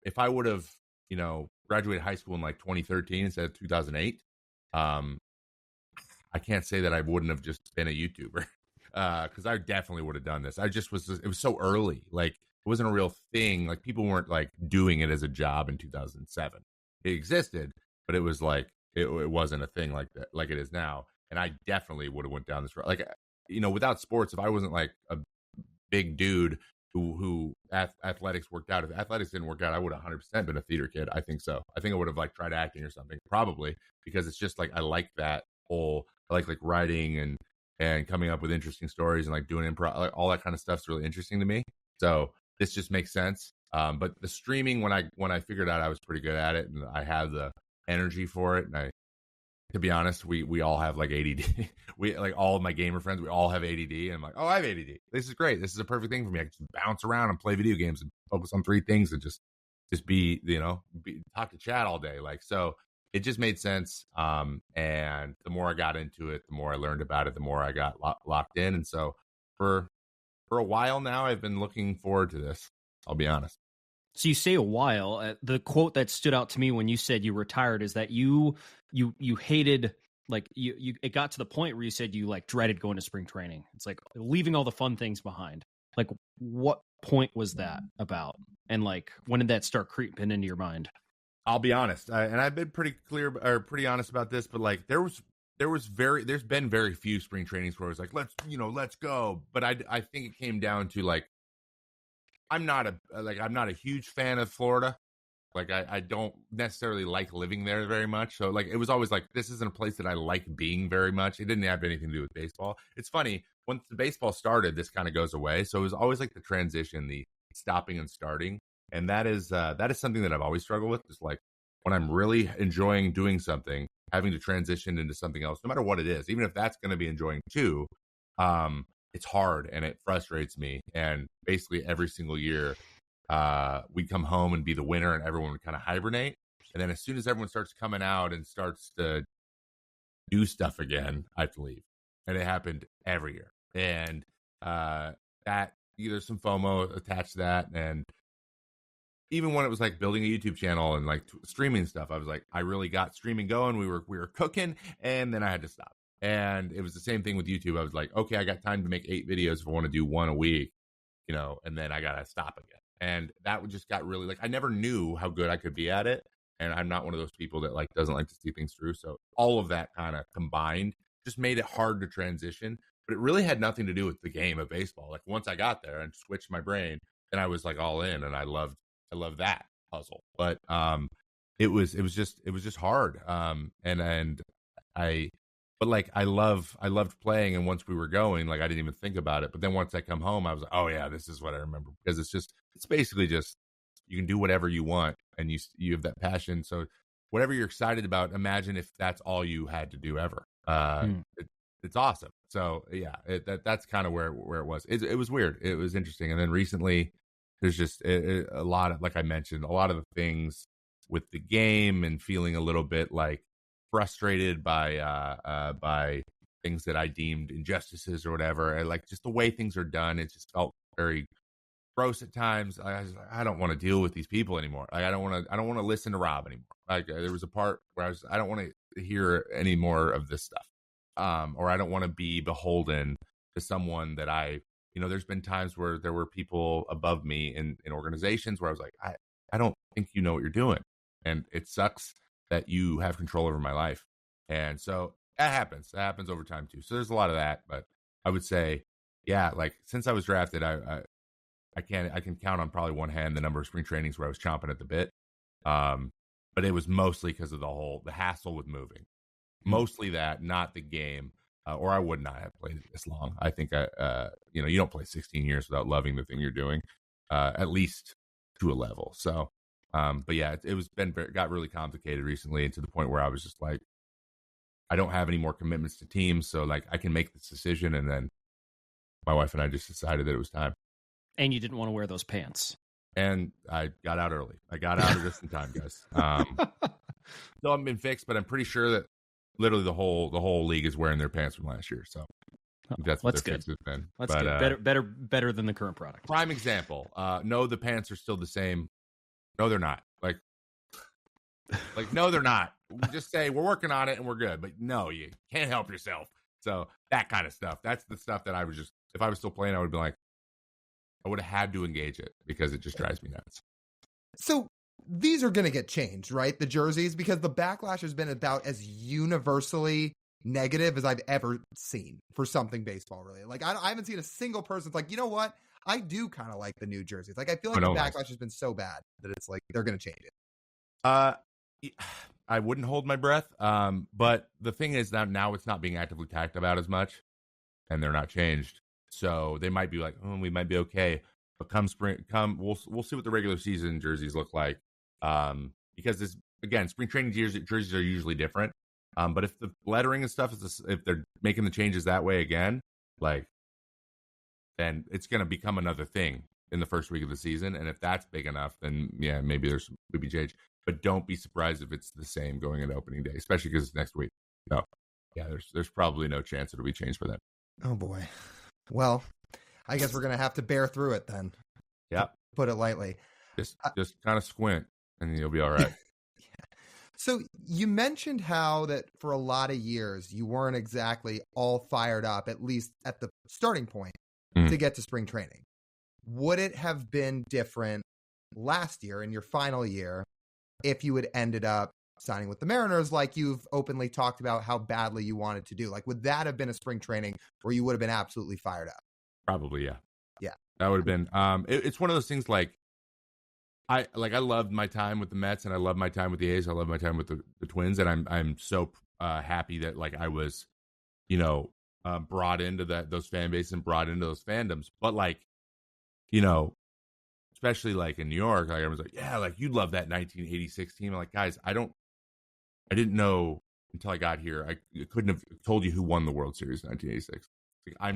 if I would have graduated high school in like 2013 instead of 2008, I can't say that I wouldn't have just been a YouTuber, because I definitely would have done this. It was so early, like it wasn't a real thing. Like people weren't like doing it as a job in 2007. It existed, but it was like it wasn't a thing like that, like it is now. And I definitely would have went down this road. Like without sports, if I wasn't like a big dude who athletics worked out. If athletics didn't work out, I would have 100% been a theater kid. I think so. I think I would have like tried acting or something, probably, because it's just like I like that whole, I like writing and coming up with interesting stories and like doing improv, like all that kind of stuff's really interesting to me. So this just makes sense. But the streaming, when I figured out I was pretty good at it and I have the energy for it, and to be honest, we all have like ADD. We like all of my gamer friends, we all have ADD. And I'm like, oh, I have ADD. This is great. This is a perfect thing for me. I can just bounce around and play video games and focus on 3 things and just be, talk to chat all day. Like, so it just made sense. And the more I got into it, the more I learned about it, the more I got locked in. And so for a while now, I've been looking forward to this. I'll be honest. So you say a while. The quote that stood out to me when you said you retired is that you hated, like you it got to the point where you said you like dreaded going to spring training. It's like leaving all the fun things behind. Like what point was that about? And like when did that start creeping into your mind? I'll be honest, and I've been pretty clear or pretty honest about this, but like there's been very few spring trainings where I was like, let's go. But I think it came down to like, I'm not a huge fan of Florida. Like I don't necessarily like living there very much. So like it was always like this isn't a place that I like being very much. It didn't have anything to do with baseball. It's funny, once the baseball started, this kind of goes away. So it was always like the transition, the stopping and starting. And that is something that I've always struggled with. Just like when I'm really enjoying doing something, having to transition into something else, no matter what it is, even if that's going to be enjoying too, it's hard and it frustrates me. And basically every single year, we'd come home and be the winner and everyone would kind of hibernate. And then as soon as everyone starts coming out and starts to do stuff again, I have to leave. And it happened every year. And that there's some FOMO attached to that. And even when it was like building a YouTube channel and like streaming stuff, I was like, I really got streaming going. We were cooking, and then I had to stop. And it was the same thing with YouTube. I was like, okay, I got time to make 8 videos if I want to do 1 a week, and then I got to stop again. And that just got really like, I never knew how good I could be at it. And I'm not one of those people that like doesn't like to see things through. So all of that kind of combined just made it hard to transition. But it really had nothing to do with the game of baseball. Like once I got there and switched my brain, then I was like all in, and I loved that puzzle. But it was just hard. I loved playing, and once we were going, like I didn't even think about it. But then once I come home, I was like, oh yeah, this is what I remember, because it's basically just you can do whatever you want, and you have that passion. So whatever you're excited about, imagine if that's all you had to do ever. It's awesome. So yeah, that's kind of where it was. It was weird. It was interesting. And then recently, there's just a lot of, like I mentioned, a lot of the things with the game and feeling a little bit like frustrated by things that I deemed injustices or whatever, and like just the way things are done. It just felt very gross at times. I don't want to deal with these people anymore. Like I don't want to listen to Rob anymore. Like there was a part where I don't want to hear any more of this stuff, or I don't want to be beholden to someone that there's been times where there were people above me in organizations where I was like, I don't think you know what you're doing, and it sucks that you have control over my life. And so that happens over time too. So there's a lot of that, but I would say, yeah, like since I was drafted, I can count on probably one hand the number of spring trainings where I was chomping at the bit. But it was mostly because of the hassle with moving, mostly that, not the game, or I would not have played it this long. I think, you don't play 16 years without loving the thing you're doing, at least to a level. So, but yeah, it got really complicated recently, and to the point where I was just like, I don't have any more commitments to teams, so like I can make this decision. And then my wife and I just decided that it was time. And you didn't want to wear those pants. And I got out early. I got out just in time, guys. Still haven't been fixed, but I'm pretty sure that literally the whole league is wearing their pants from last year. So that's what their fix has been. That's good. Better than the current product. Prime example. No, the pants are still the same. No, they're not. Like no, they're not. Just say we're working on it and we're good. But no, you can't help yourself. So that kind of stuff. That's the stuff that I was just, if I was still playing, I would be like, I would have had to engage it because it just drives me nuts. So these are going to get changed, right? The jerseys, because the backlash has been about as universally negative as I've ever seen for something baseball related. Like I haven't seen a single person that's like, you know what? I do kind of like the new jerseys. Like I feel like the backlash has been so bad that it's like they're going to change it. I wouldn't hold my breath. But the thing is that now it's not being actively talked about as much, and they're not changed. So they might be like, oh, we might be okay. But come spring, we'll see what the regular season jerseys look like. Because spring training jerseys are usually different. But if the lettering and stuff if they're making the changes that way again, like, then it's going to become another thing in the first week of the season. And if that's big enough, then yeah, maybe there's could be change. But don't be surprised if it's the same going into opening day, especially because it's next week. So yeah, there's probably no chance it'll be changed for them. Oh boy. Well, I guess we're going to have to bear through it then. Yeah. Put it lightly. Just kind of squint and you'll be all right. Yeah. So you mentioned how that for a lot of years you weren't exactly all fired up, at least at the starting point, to get to spring training. Would it have been different last year in your final year if you had ended up signing with the Mariners, like you've openly talked about how badly you wanted to do? Like, would that have been a spring training where you would have been absolutely fired up? Probably, yeah. Yeah. That would have been, it's one of those things like, I loved my time with the Mets, and I love my time with the A's. I love my time with the Twins, and I'm so happy that like I was, brought into those fan bases and brought into those fandoms. But like, especially like in New York, like I was like, yeah, like you'd love that 1986 team. I'm like, guys, I didn't know until I got here. I couldn't have told you who won the World Series in 1986. Like, I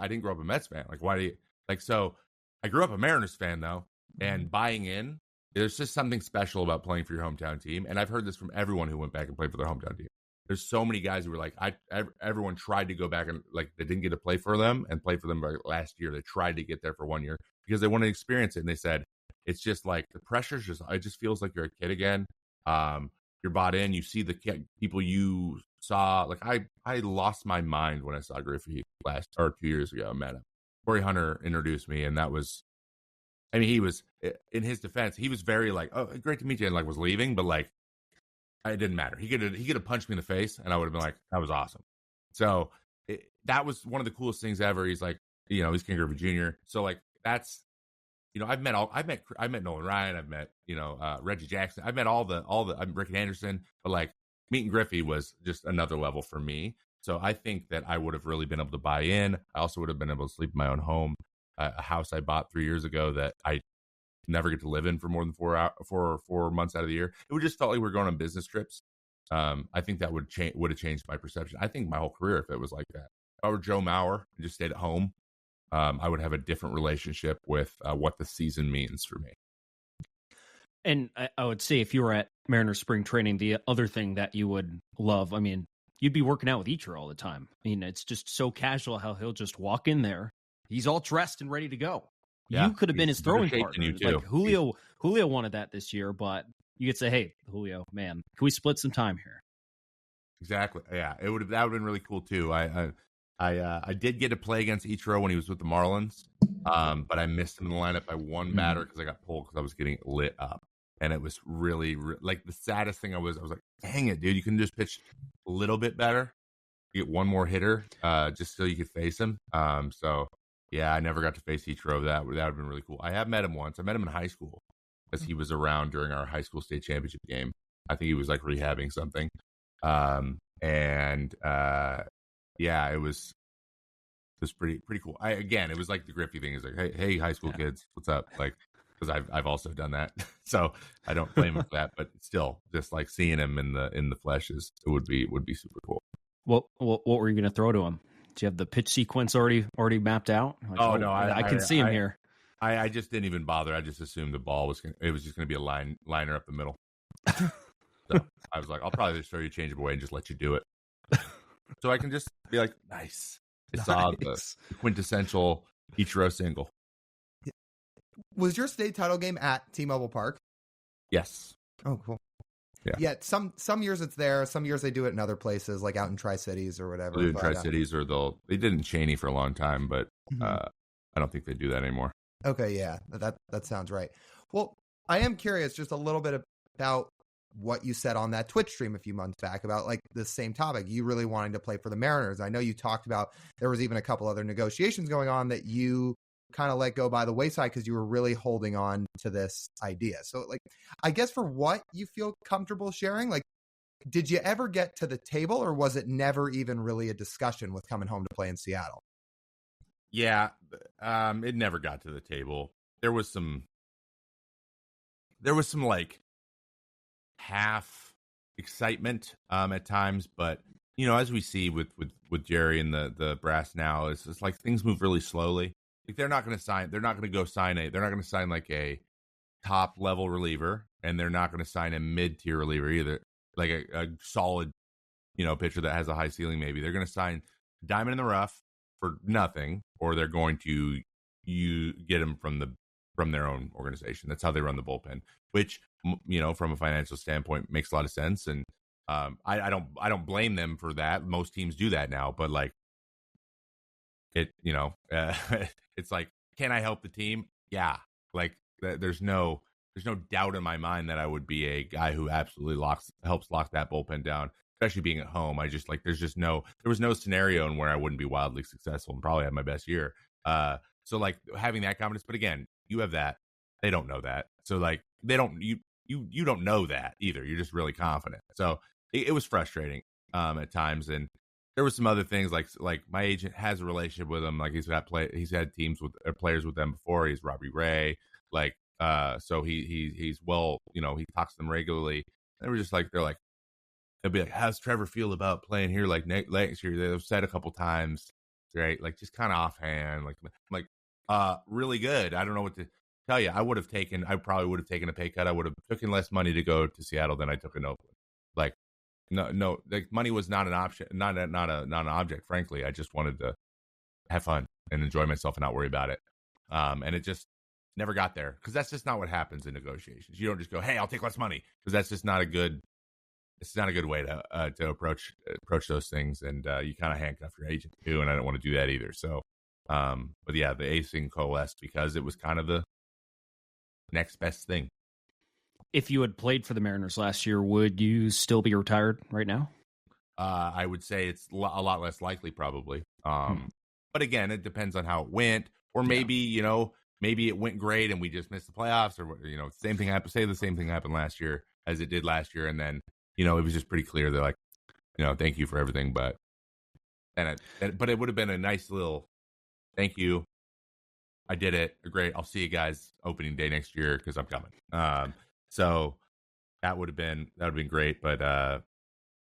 didn't grow up a Mets fan. Like, why do you like? So I grew up a Mariners fan though, and buying in. There's just something special about playing for your hometown team. And I've heard this from everyone who went back and played for their hometown team. There's so many guys who were like, everyone tried to go back and like, they didn't get to play for them and play for them last year. They tried to get there for 1 year because they wanted to experience it. And they said, it's just like the pressure's it just feels like you're a kid again. You're bought in, you see the people you saw. Like I lost my mind when I saw Griffey 2 years ago. I met him. Corey Hunter introduced me, and that was, I mean, he was, in his defense, he was very like, oh, great to meet you, and like was leaving, but like, it didn't matter. He could have punched me in the face, and I would have been like, that was awesome. So that was one of the coolest things ever. He's like, he's King Griffey Jr. So like, that's, I met Nolan Ryan, I've met, Reggie Jackson, I've met all the I'm Rick Anderson, but like meeting Griffey was just another level for me. So I think that I would have really been able to buy in. I also would have been able to sleep in my own home. A house I bought 3 years ago that I never get to live in for more than 4 months out of the year. It would just felt like we were going on business trips. I think that would have changed my perception. I think my whole career, if it was like that, if I were Joe Mauer and just stayed at home, I would have a different relationship with what the season means for me. And I would say if you were at Mariners spring training, the other thing that you would love, I mean, you'd be working out with HITTER all the time. I mean, it's just so casual how he'll just walk in there. He's all dressed and ready to go. Yeah, you could have been his throwing partner. Like Julio wanted that this year, but you could say, "Hey, Julio, man, can we split some time here?" Exactly. Yeah, that would have been really cool too. I did get to play against Ichiro when he was with the Marlins, but I missed him in the lineup by one batter because I got pulled because I was getting lit up, and it was really like the saddest thing. I was like, "Dang it, dude! You can just pitch a little bit better, get one more hitter, just so you could face him." So. Yeah, I never got to face Ichiro. That would have been really cool. I have met him once. I met him in high school because he was around during our high school state championship game. I think he was like rehabbing something. Yeah, it was pretty cool. It was like the Griffey thing. It's like, hey, high school kids, what's up? Like, because I've also done that, so I don't blame him for that. But still, just like seeing him in the flesh would be super cool. What were you going to throw to him? Do you have the pitch sequence already mapped out? Like, no, I can see him here. I just didn't even bother. I just assumed the ball was just going to be a liner up the middle. So I was like, I'll probably just throw you a change away and just let you do it. So I can just be like, nice. I saw the quintessential Ichiro single. Was your state title game at T-Mobile Park? Yes. Oh, cool. Yeah. Some years it's there. Some years they do it in other places, like out in Tri-Cities or whatever. They do Tri-Cities, or they did in Cheney for a long time, but I don't think they do that anymore. Okay, yeah, that sounds right. Well, I am curious just a little bit about what you said on that Twitch stream a few months back about like the same topic. You really wanting to play for the Mariners. I know you talked about there was even a couple other negotiations going on that you kind of let go by the wayside because you were really holding on to this idea. So like, I guess for what you feel comfortable sharing, like, did you ever get to the table, or was it never even really a discussion with coming home to play in Seattle? Yeah. It never got to the table. There was some like half excitement at times, but as we see with Jerry and the brass now, it's like things move really slowly. Like they're not going to sign like a top level reliever, and they're not going to sign a mid-tier reliever either, like a solid, pitcher that has a high ceiling. Maybe they're going to sign diamond in the rough for nothing, or they're going to get him from their own organization. That's how they run the bullpen, which, from a financial standpoint makes a lot of sense. And I don't blame them for that. Most teams do that now, but like it, it's like, can I help the team? Yeah. Like there's no doubt in my mind that I would be a guy who absolutely helps lock that bullpen down, especially being at home. I just like, there was no scenario in where I wouldn't be wildly successful and probably have my best year. So like having that confidence, but again, you have that, they don't know that. So like they don't you don't know that either. You're just really confident. So it was frustrating at times. And there was some other things like my agent has a relationship with him. Like he's had teams with players with them before. He's Robbie Ray. Like so he's well, he talks to them regularly. They were just like they'll be like, how's Trevor feel about playing here like next year? They've said a couple times, right? Like just kind of offhand, like really good. I don't know what to tell you. I probably would have taken a pay cut. I would have taken less money to go to Seattle than I took in Oakland. Like no, like money was not an option, not an object. Frankly, I just wanted to have fun and enjoy myself and not worry about it. And it just never got there because that's just not what happens in negotiations. You don't just go, hey, I'll take less money, because that's just not a good. It's not a good way to approach those things, and you kind of handcuff your agent too. And I don't want to do that either. So, but yeah, the ace thing coalesced because it was kind of the next best thing. If you had played for the Mariners last year, would you still be retired right now? I would say it's a lot less likely, probably. But again, it depends on how it went, or maybe maybe it went great and we just missed the playoffs, or same thing happened. Say the same thing happened last year as it did last year, and then it was just pretty clear. They're like, thank you for everything, but it would have been a nice little thank you. I did it. Great. I'll see you guys opening day next year because I'm coming. So that would have been great. But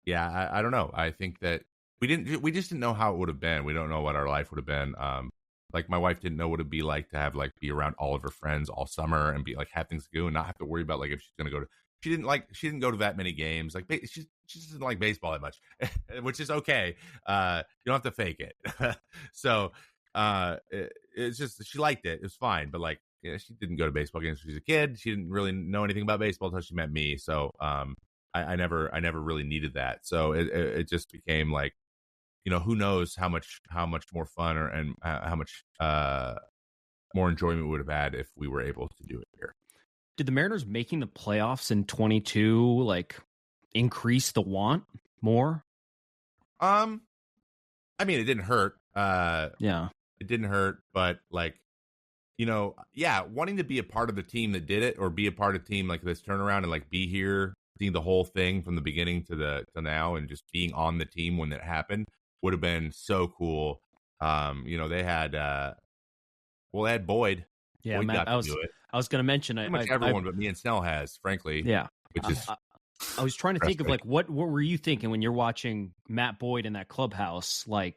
yeah, I don't know. I think that we just didn't know how it would have been. We don't know what our life would have been. Like my wife didn't know what it'd be like to have be around all of her friends all summer and be like have things to do and not have to worry about if she's gonna go to. She didn't go to that many games. Like she doesn't like baseball that much, which is okay. You don't have to fake it. So it's just she liked it. It was fine, but she didn't go to baseball games when she was a kid. She didn't really know anything about baseball until she met me. So I never really needed that. So it just became who knows how much more fun and how much more enjoyment we would have had if we were able to do it here. Did the Mariners making the playoffs in 22 increase the want more? I mean, it didn't hurt. Yeah, it didn't hurt, but wanting to be a part of the team that did it, or be a part of a team like this turnaround and be here, seeing the whole thing from the beginning to now, and just being on the team when it happened would have been so cool. They had Boyd. Yeah, Boyd Matt, got to do it. I was going to mention pretty much everyone but me and Snell has, frankly. Yeah, which is. I was trying to think of what were you thinking when you're watching Matt Boyd in that clubhouse? I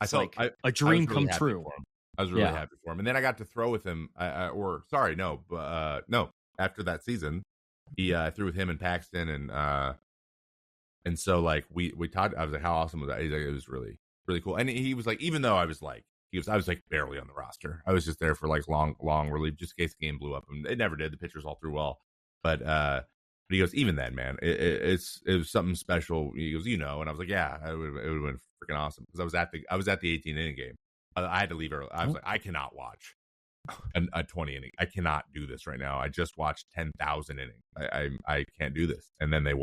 felt a dream come true. I was really happy for him, and then I got to throw with him. No, after that season, I threw with him and Paxton, and so we talked. I was like, how awesome was that? He's like, it was really really cool, and he was like, even though I was barely on the roster. I was just there for long relief, just in case the game blew up, and it never did. The pitchers all threw well, but he goes, even then, man, it was something special. He goes, and I was like, yeah, it would have been freaking awesome, because I was at the 18 inning game. I had to leave early. I was like, I cannot watch a 20 inning. I cannot do this right now. I just watched 10,000 innings. I can't do this. And then they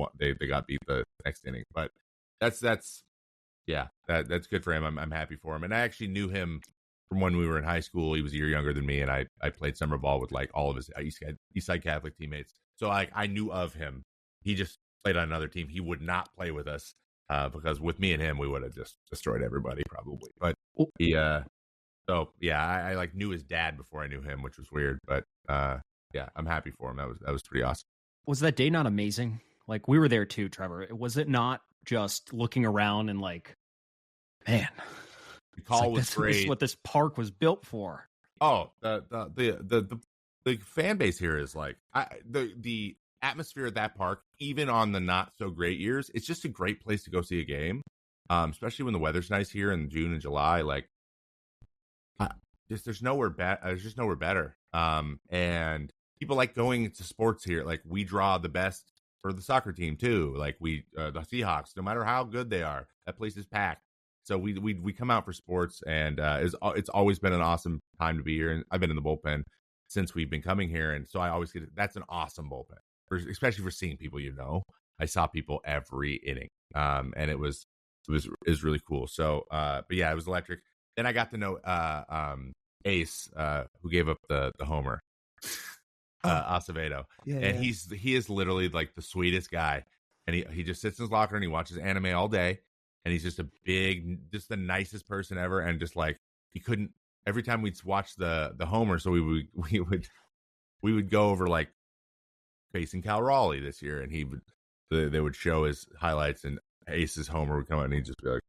got beat the next inning. But that's good for him. I'm happy for him. And I actually knew him from when we were in high school. He was a year younger than me, and I played summer ball with all of his Eastside Catholic teammates. So I knew of him. He just played on another team. He would not play with us because with me and him, we would have just destroyed everybody probably. But he I knew his dad before I knew him, which was weird. But I'm happy for him. That was pretty awesome. Was that day not amazing? We were there too, Trevor. Was it not just looking around and man, the call was great. This is what this park was built for. Oh, the fan base here is the atmosphere at that park, even on the not so great years, it's just a great place to go see a game. Especially when the weather's nice here in June and July. There's just nowhere better. And people like going to sports here. We draw the best for the soccer team too. The Seahawks, no matter how good they are, that place is packed. So we come out for sports, and it's always been an awesome time to be here. And I've been in the bullpen since we've been coming here, and so I always that's an awesome bullpen, especially for seeing people. I saw people every inning, and it was really cool. So, but yeah, it was electric. Then I got to know Ace, who gave up the homer. Acevedo. And he is literally like the sweetest guy. And he just sits in his locker and he watches anime all day. And he's just just the nicest person ever. And just like, every time we'd watch the Homer, so we would go over like facing Cal Raleigh this year, and they would show his highlights, and Ace's Homer would come out, and he'd just be like,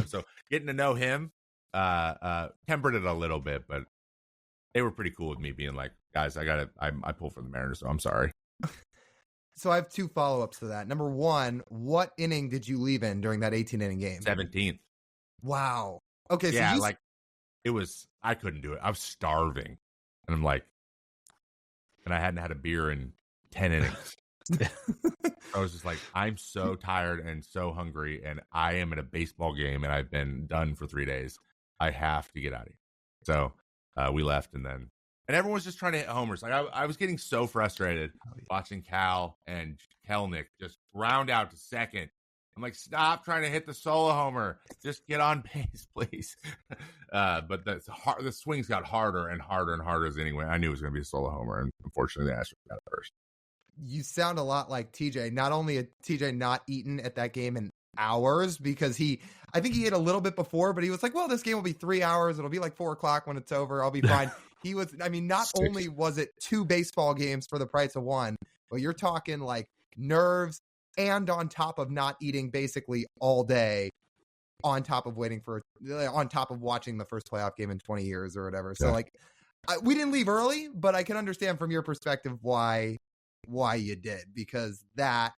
so getting to know him tempered it a little bit, but they were pretty cool with me being like, guys, I pull for the Mariners, so I'm sorry. So I have two follow-ups to that. Number one, what inning did you leave in during that 18-inning game? 17th. Wow. Okay, so yeah, I couldn't do it. I was starving, and I'm like, and I hadn't had a beer in 10 innings. I was just like, I'm so tired and so hungry, and I am at a baseball game, and I've been done for 3 days. I have to get out of here. So we left, and everyone was just trying to hit homers. Like I was getting so frustrated watching Cal and Kelnick just round out to second. I'm like, stop trying to hit the solo homer. Just get on base, please. But the swings got harder and harder and harder as anyway. I knew it was going to be a solo homer, and unfortunately, the Astros got it first. You sound a lot like TJ. Not only had TJ not eaten at that game in hours, because I think he ate a little bit before, but he was like, well, this game will be 3 hours. It'll be like 4:00 when it's over. I'll be fine. He was, not only was it 2 baseball games for the price of 1, but you're talking like nerves, and on top of not eating basically all day, on top of watching the first playoff game in 20 years or whatever. So we didn't leave early, but I can understand from your perspective why you did, because I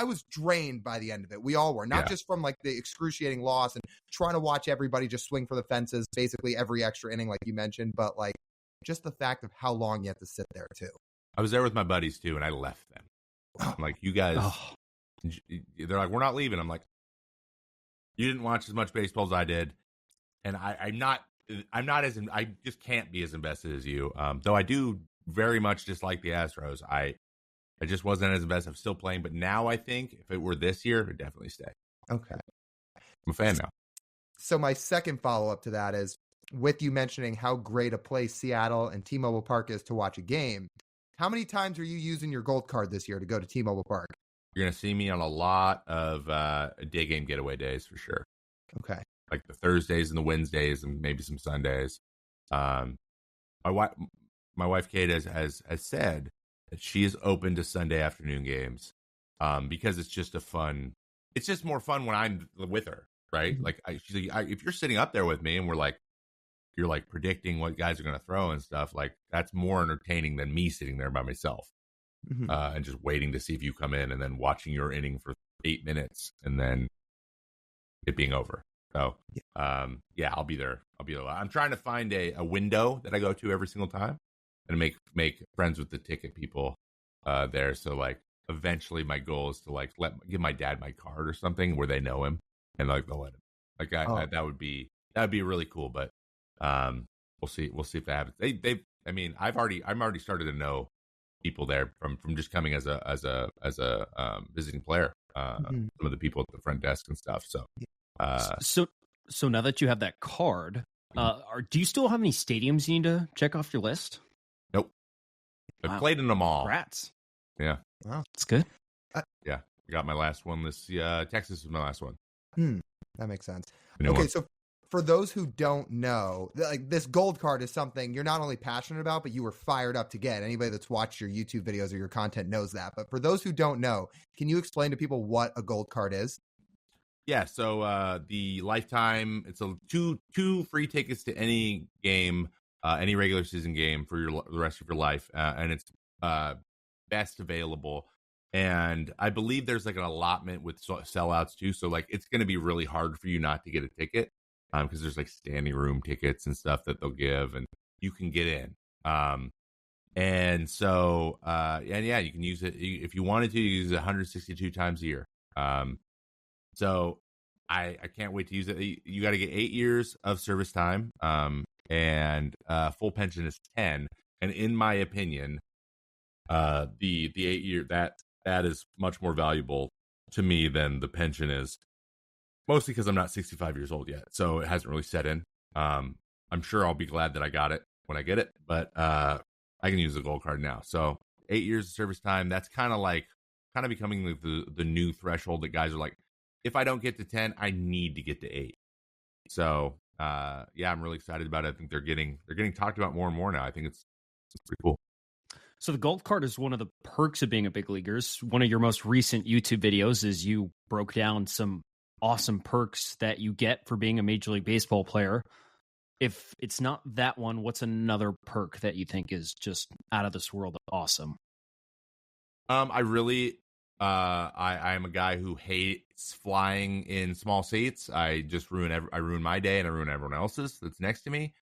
was drained by the end of it. We all were, not just from like the excruciating loss and trying to watch everybody just swing for the fences, basically every extra inning, like you mentioned, but like just the fact of how long you have to sit there too. I was there with my buddies too, and I left them. I'm like, you guys, they're like, we're not leaving. I'm like, you didn't watch as much baseball as I did. And I just can't be as invested as you. Though I do very much dislike the Astros. I just wasn't as invested. I'm still playing, but now I think if it were this year, it would definitely stay. Okay. I'm a fan now. So my second follow-up to that is, with you mentioning how great a place Seattle and T-Mobile Park is to watch a game, how many times are you using your gold card this year to go to T-Mobile Park? You're going to see me on a lot of day game getaway days for sure. Okay. Like the Thursdays and the Wednesdays and maybe some Sundays. My wife Kate has said that she is open to Sunday afternoon games because it's just it's just more fun when I'm with her, right? Mm-hmm. Like she's like, if you're sitting up there with me and you're like predicting what guys are going to throw and stuff, like that's more entertaining than me sitting there by myself and just waiting to see if you come in and then watching your inning for 8 minutes and then it being over. So, I'll be there. I'm trying to find a window that I go to every single time and make friends with the ticket people there. So like eventually my goal is to like give my dad my card or something where they know him and like they'll let him. Like that would be really cool, but we'll see if that happens. I'm already started to know people there from just coming as a visiting player. Some of the people at the front desk and stuff. So now that you have that card, do you still have any stadiums you need to check off your list? Nope. I've played in them all. Rats. Yeah. Wow, that's good. Yeah, I got my last one. Texas is my last one. That makes sense. Okay, so for those who don't know, like this gold card is something you're not only passionate about, but you were fired up to get. Anybody that's watched your YouTube videos or your content knows that. But for those who don't know, can you explain to people what a gold card is? Yeah, so the lifetime, it's two free tickets to any game, any regular season game for the rest of your life, and it's best available. And I believe there's like an allotment with sellouts too, so like it's going to be really hard for you not to get a ticket because there's like standing room tickets and stuff that they'll give, and you can get in. And so you can use it if you wanted to. You use it 162 times a year. So I can't wait to use it. You got to get 8 years of service time, and full pension is 10. And in my opinion, the 8 year that is much more valuable to me than the pension is. Mostly because I'm not 65 years old yet, so it hasn't really set in. I'm sure I'll be glad that I got it when I get it, but I can use the gold card now. So 8 years of service time, that's kind of becoming like the new threshold that guys are like, if I don't get to 10, I need to get to 8. So yeah, I'm really excited about it. I think they're getting talked about more and more now. I think it's pretty cool. So the gold card is one of the perks of being a big leaguers. One of your most recent YouTube videos is you broke down some awesome perks that you get for being a Major League Baseball player. If it's not that one, what's another perk that you think is just out of this world awesome? I really, I'm a guy who hates flying in small seats. I just I ruin my day and I ruin everyone else's that's next to me.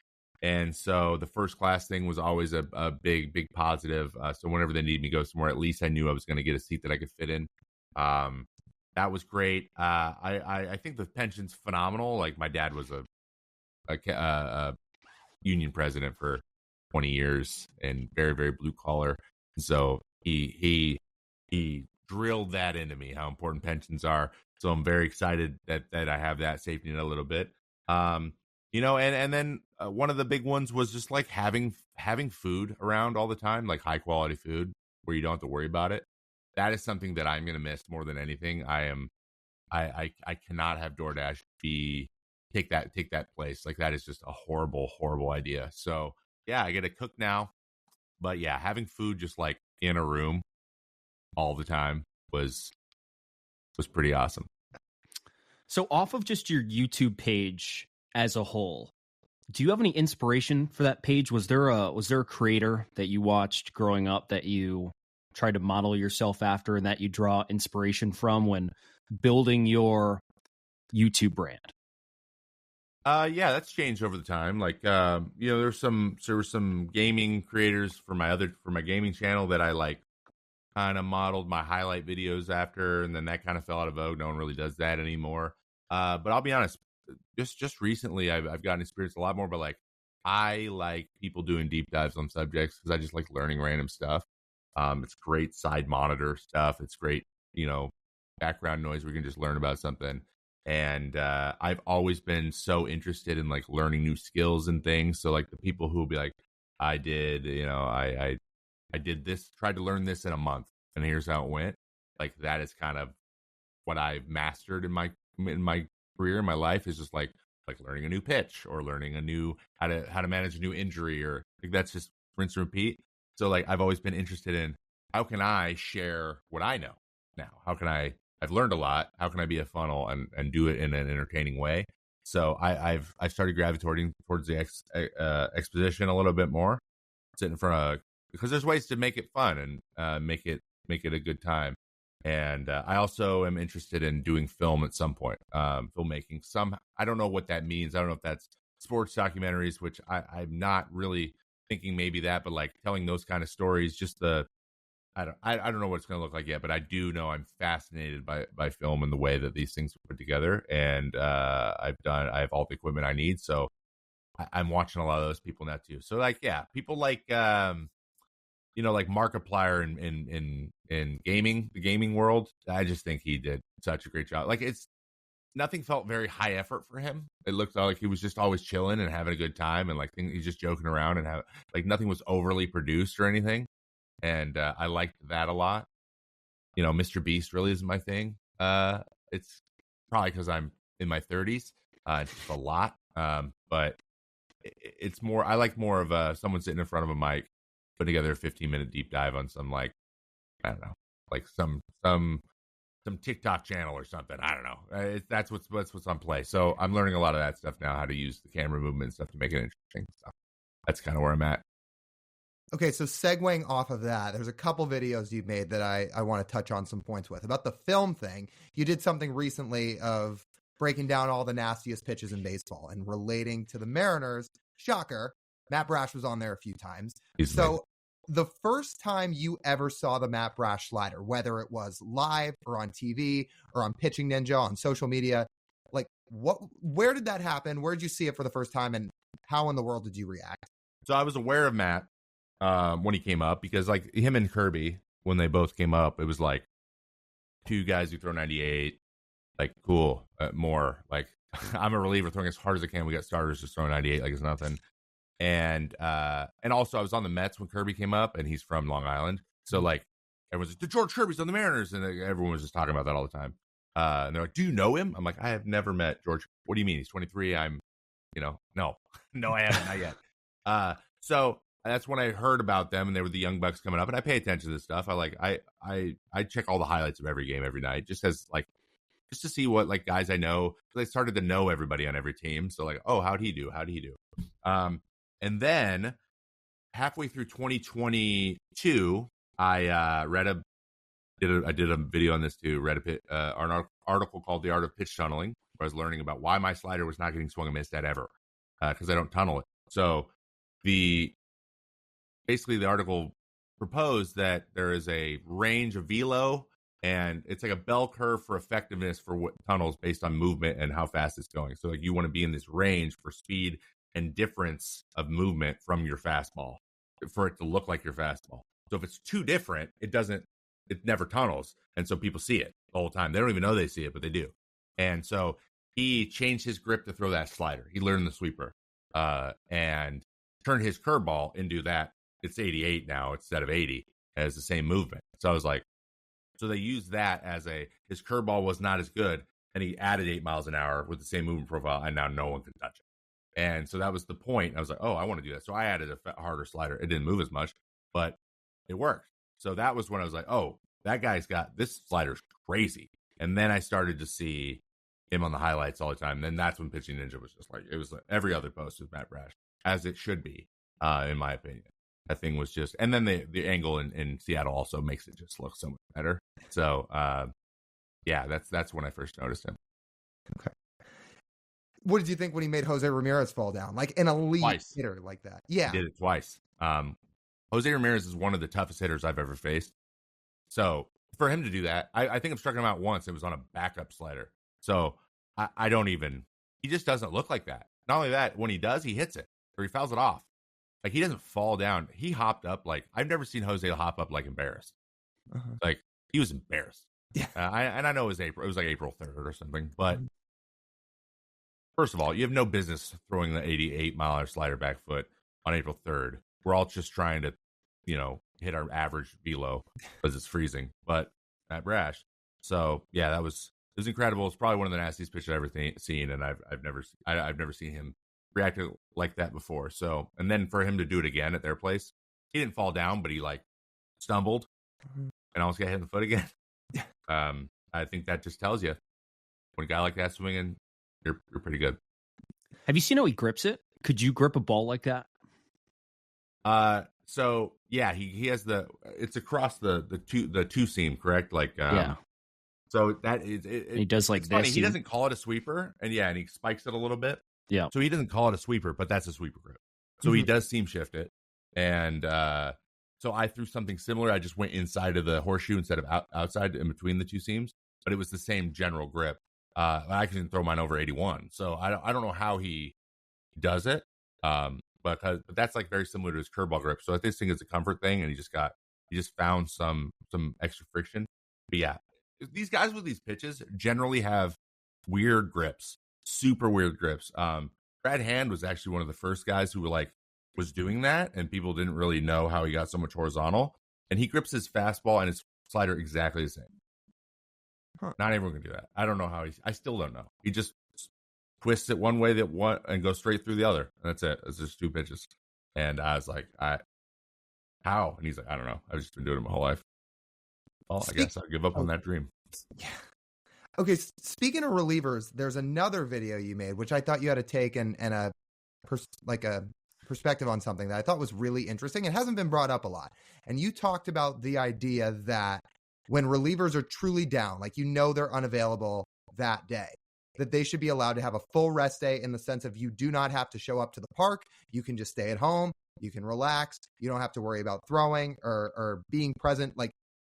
And so the first class thing was always a big positive. So whenever they need me to go somewhere, at least I knew I was going to get a seat that I could fit in. That was great. I think the pension's phenomenal. Like my dad was a union president for 20 years and very, very blue collar. And so he drilled that into me, how important pensions are. So I'm very excited that I have that safety net a little bit. And then one of the big ones was just like having food around all the time, like high quality food where you don't have to worry about it. That is something that I'm going to miss more than anything. I cannot have DoorDash take that place. Like that is just a horrible idea. So yeah, I get to cook now, but yeah, having food just like in a room all the time was pretty awesome. So off of just your YouTube page as a whole, do you have any inspiration for that page? Was there a creator that you watched growing up that you tried to model yourself after and that you draw inspiration from when building your YouTube brand? Yeah, that's changed over the time. Like, there were some gaming creators for my gaming channel that I like kind of modeled my highlight videos after, and then that kind of fell out of vogue. No one really does that anymore. But I'll be honest, just recently I've gotten experienced a lot more, but like I like people doing deep dives on subjects because I just like learning random stuff. It's great side monitor stuff. It's great, background noise where you can just learn about something. And I've always been so interested in like learning new skills and things. So like the people who will be like, I did this, tried to learn this in a month, and here's how it went. Like that is kind of what I've mastered in my career, in my life, is just like learning a new pitch or learning a new how to manage a new injury, or like that's just rinse and repeat. So like I've always been interested in how can I share what I know now? I've learned a lot. How can I be a funnel and do it in an entertaining way? So I've started gravitating towards the exposition a little bit more, sitting in front of, because there's ways to make it fun and make it a good time. And I also am interested in doing film at some point, filmmaking. I don't know what that means. I don't know if that's sports documentaries, which I'm not really thinking maybe that, but like telling those kind of stories, just I don't know what it's going to look like yet, but I do know I'm fascinated by film and the way that these things are put together. And I have all the equipment I need. So I'm watching a lot of those people now too. So like, yeah, people like, like Markiplier in gaming, the gaming world. I just think he did such a great job. Like nothing felt very high effort for him. It looked like he was just always chilling and having a good time, and like he's just joking around and nothing was overly produced or anything. And I liked that a lot. Mr. Beast really isn't my thing. It's probably because I'm in my 30s. It's a lot, but it's more. I like more of someone sitting in front of a mic, putting together a 15-minute deep dive on some, like, I don't know, like some Tik Tok channel or something. I don't know. That's what's on play. So I'm learning a lot of that stuff now, how to use the camera movement and stuff to make it interesting. So that's kind of where I'm at. Okay, so segueing off of that, there's a couple videos you've made that I want to touch on some points with. About the film thing, you did something recently of breaking down all the nastiest pitches in baseball and relating to the Mariners. Shocker, Matt Brash was on there a few times. So the first time you ever saw the Matt Brash slider, whether it was live or on TV or on Pitching Ninja, on social media, like where did that happen? Where did you see it for the first time, and how in the world did you react? So I was aware of Matt when he came up, because like him and Kirby, when they both came up, it was like two guys who throw 98, like cool, more like I'm a reliever throwing as hard as I can. We got starters just throwing 98 like it's nothing. And also I was on the Mets when Kirby came up, and he's from Long Island. So like everyone's like, the George Kirby's on the Mariners, and everyone was just talking about that all the time. And they're like, do you know him? I'm like, I have never met George. What do you mean? He's 23. I'm, no, I haven't, not yet. So that's when I heard about them, and they were the Young Bucks coming up, and I pay attention to this stuff. I check all the highlights of every game every night, just to see what like guys I know. I started to know everybody on every team. So like, oh, how'd he do? And then halfway through 2022, I did a video on this too. Read an article called "The Art of Pitch Tunneling," where I was learning about why my slider was not getting swung and missed at ever, because I don't tunnel it. So basically the article proposed that there is a range of velo, and it's like a bell curve for effectiveness for what tunnels based on movement and how fast it's going. So like you want to be in this range for speed and difference of movement from your fastball for it to look like your fastball. So if it's too different, it never tunnels. And so people see it the whole time. They don't even know they see it, but they do. And so he changed his grip to throw that slider. He learned the sweeper and turned his curveball into that. It's 88 now instead of 80 as the same movement. So I was like, so they used that as his curveball was not as good, and he added 8 miles an hour with the same movement profile, and now no one can touch it. And so that was the point. I was like, oh, I want to do that. So I added a harder slider. It didn't move as much, but it worked. So that was when I was like, oh, that guy's got this slider's crazy. And then I started to see him on the highlights all the time. And then that's when Pitching Ninja was just like, it was like every other post with Matt Brash, as it should be, in my opinion. That thing was just, and then the angle in Seattle also makes it just look so much better. So, yeah, that's when I first noticed him. Okay. What did you think when he made Jose Ramirez fall down? Like an elite hitter like that. Yeah. He did it twice. Jose Ramirez is one of the toughest hitters I've ever faced. So for him to do that, I think I've struck him out once. It was on a backup slider. So I don't even, he just doesn't look like that. Not only that, when he does, he hits it or he fouls it off. Like he doesn't fall down. He hopped up like, I've never seen Jose hop up like embarrassed. Uh-huh. Like he was embarrassed. Yeah. I know it was like April 3rd or something, but first of all, you have no business throwing the 88-mile slider back foot on April 3rd. We're all just trying to, hit our average velo because it's freezing. But Matt Brash, so yeah, it was incredible. It's probably one of the nastiest pitches I've ever seen, and I've never seen him react like that before. So, and then for him to do it again at their place, he didn't fall down, but he like stumbled and almost got hit in the foot again. I think that just tells you when a guy like that swinging, you're pretty good. Have you seen how he grips it? Could you grip a ball like that? So yeah, he has it's across the two seam, correct? Like, yeah. So that is, he does like this. Funny. He doesn't call it a sweeper, and he spikes it a little bit. Yeah. So he doesn't call it a sweeper, but that's a sweeper grip. So he does seam shift it, and so I threw something similar. I just went inside of the horseshoe instead of outside in between the two seams, but it was the same general grip. I can throw mine over 81, so I don't know how he does it. But that's like very similar to his curveball grip. So I think this thing is a comfort thing, and he just found some extra friction. But yeah, these guys with these pitches generally have weird grips, super weird grips. Brad Hand was actually one of the first guys who was doing that, and people didn't really know how he got so much horizontal. And he grips his fastball and his slider exactly the same. Huh. Not everyone can do that. I don't know how I still don't know. He just twists it one way and goes straight through the other. And that's it. It's just two pitches. And I was like, how? And he's like, I don't know. I've just been doing it my whole life. Well, I guess I'll give up on that dream. Yeah. Okay. Speaking of relievers, there's another video you made, which I thought you had a take and a perspective on something that I thought was really interesting. It hasn't been brought up a lot. And you talked about the idea that when relievers are truly down, like they're unavailable that day, that they should be allowed to have a full rest day in the sense of you do not have to show up to the park. You can just stay at home. You can relax. You don't have to worry about throwing or being present.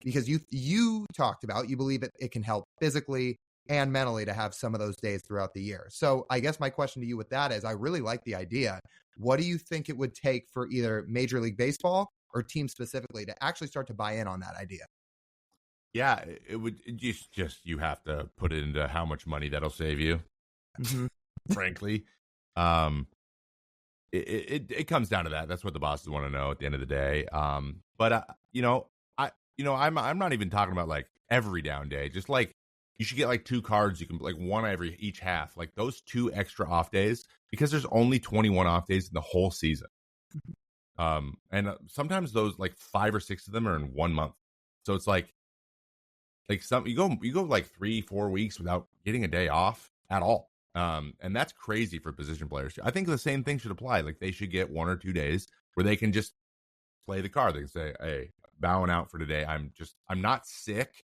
Because you talked about, you believe it can help physically and mentally to have some of those days throughout the year. So I guess my question to you with that is, I really like the idea. What do you think it would take for either Major League Baseball or teams specifically to actually start to buy in on that idea? Yeah, you have to put it into how much money that'll save you. Mm-hmm. Frankly, it comes down to that. That's what the bosses want to know at the end of the day. But I'm not even talking about like every down day. Just like you should get like 2 cards. You can like one every each half. Like those 2 extra off days, because there's only 21 off days in the whole season. And sometimes those like 5 or 6 of them are in 1 month. So it's like some you go like 3-4 weeks without getting a day off at all. And that's crazy for position players. I think the same thing should apply. Like they should get 1 or 2 days where they can just play the card. They can say, "Hey, bowing out for today. I'm not sick,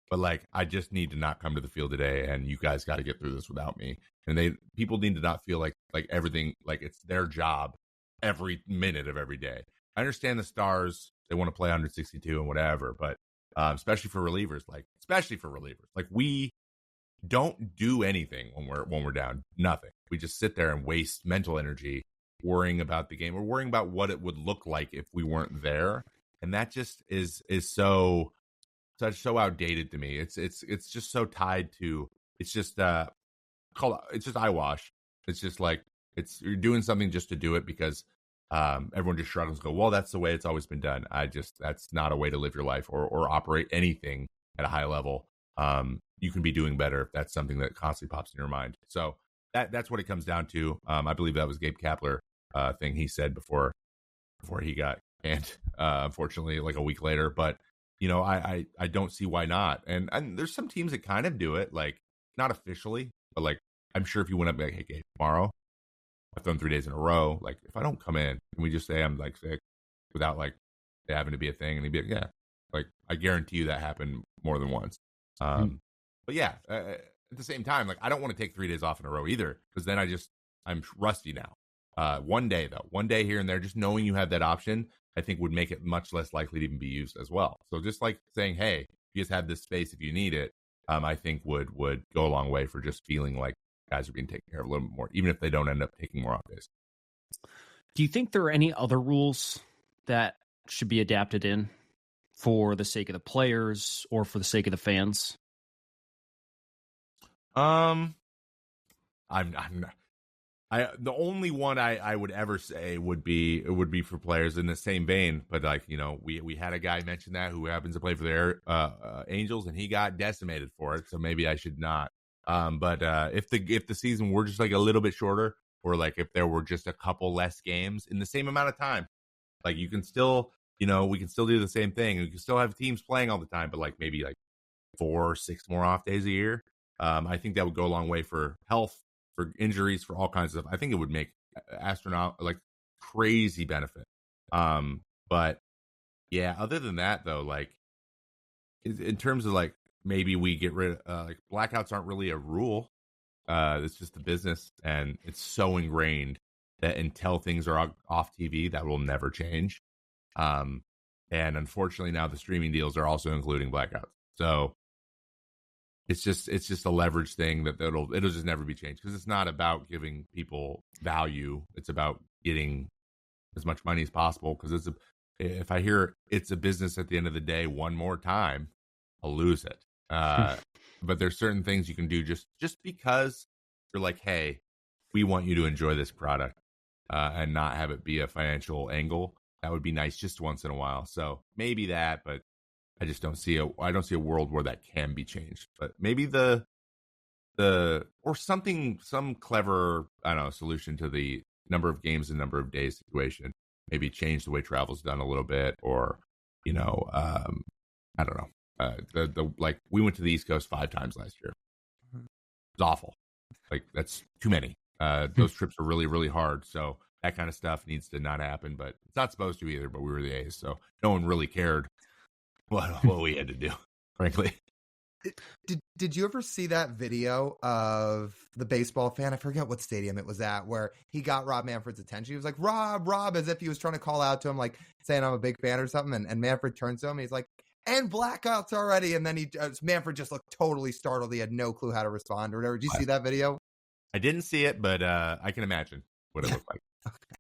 but like I just need to not come to the field today, and you guys got to get through this without me." And people need to not feel like everything, like it's their job every minute of every day. I understand the Stars, they want to play 162 and whatever, but especially for relievers, like we don't do anything when we're down. Nothing. We just sit there and waste mental energy worrying about the game. We're worrying about what it would look like if we weren't there, and that just is so outdated to me. It's just so tied to, it's just eyewash. It's just like you're doing something just to do it because everyone just shrugs and go, well, that's the way it's always been done. That's not a way to live your life or operate anything at a high level. You can be doing better if that's something that constantly pops in your mind. So that's what it comes down to. I believe that was Gabe Kapler thing he said before he got canned, unfortunately, like a week later. But I don't see why not. And there's some teams that kind of do it, like not officially, but like I'm sure if you went up and be like, hey, Gabe, tomorrow I've done 3 days in a row. Like if I don't come in, and we just say I'm like sick without like having to be a thing, and he'd be like, yeah, like I guarantee you that happened more than once. But yeah, at the same time, like I don't want to take 3 days off in a row either, because then I'm rusty now. 1 day though, 1 day here and there, just knowing you have that option, I think would make it much less likely to even be used as well. So just like saying, hey, you just have this space if you need it, I think would go a long way for just feeling like guys are being taken care of a little bit more, even if they don't end up taking more off days. Do you think there are any other rules that should be adapted in for the sake of the players or for the sake of the fans? I'm not. The only one I would ever say would be for players in the same vein, but like we had a guy mention that who happens to play for the Angels, and he got decimated for it, so maybe I should not. But if the season were just like a little bit shorter, or like if there were just a couple less games in the same amount of time, like you can still we can still do the same thing, and we can still have teams playing all the time, but like maybe like 4 or 6 more off days a year. I think that would go a long way for health, for injuries, for all kinds of stuff. I think it would make crazy benefit. But yeah, other than that though, like in terms of like maybe we get rid of like blackouts aren't really a rule. It's just a business, and it's so ingrained that until things are off TV, that will never change. And unfortunately now the streaming deals are also including blackouts. So it's just a leverage thing that it'll just never be changed, because it's not about giving people value. It's about getting as much money as possible, because if I hear it's a business at the end of the day one more time, I'll lose it. But there's certain things you can do just because you're like, hey, we want you to enjoy this product and not have it be a financial angle. That would be nice just once in a while. So maybe that, but I just don't see a world where that can be changed. But maybe or some clever, I don't know, solution to the number of games and number of days situation. Maybe change the way travel's done a little bit, or I don't know. Like we went to the East Coast 5 times last year. It was awful. Like that's too many. Those trips are really, really hard. So that kind of stuff needs to not happen, but it's not supposed to either. But we were the A's, so no one really cared what we had to do, frankly. Did you ever see that video of the baseball fan? I forget what stadium it was at, where he got Rob Manfred's attention. He was like, Rob, as if he was trying to call out to him, like saying I'm a big fan or something. And Manfred turns to him. He's like, and blackouts already. And then Manfred just looked totally startled. He had no clue how to respond or whatever. Did you see that video? I didn't see it, but I can imagine what it looked like. Okay.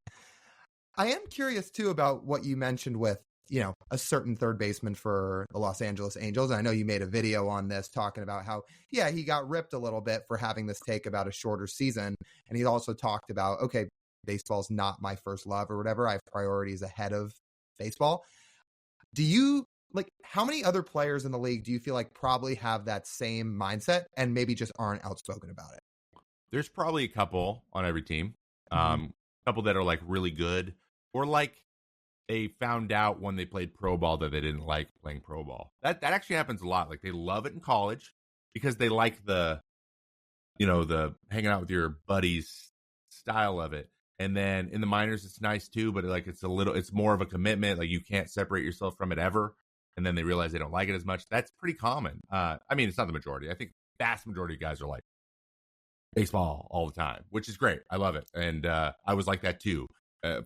I am curious too about what you mentioned with, a certain third baseman for the Los Angeles Angels. And I know you made a video on this talking about how, he got ripped a little bit for having this take about a shorter season. And he also talked about, okay, baseball's not my first love or whatever. I have priorities ahead of baseball. Do you like, how many other players in the league do you feel like probably have that same mindset and maybe just aren't outspoken about it? There's probably a couple on every team. A couple that are like really good, or like they found out when they played pro ball that they didn't like playing pro ball. That actually happens a lot. Like they love it in college because they like the hanging out with your buddies style of it. And then in the minors, it's nice too, but like it's more of a commitment. Like you can't separate yourself from it ever. And then they realize they don't like it as much. That's pretty common. I mean, it's not the majority. I think vast majority of guys are like baseball all the time, which is great. I love it. And I was like that too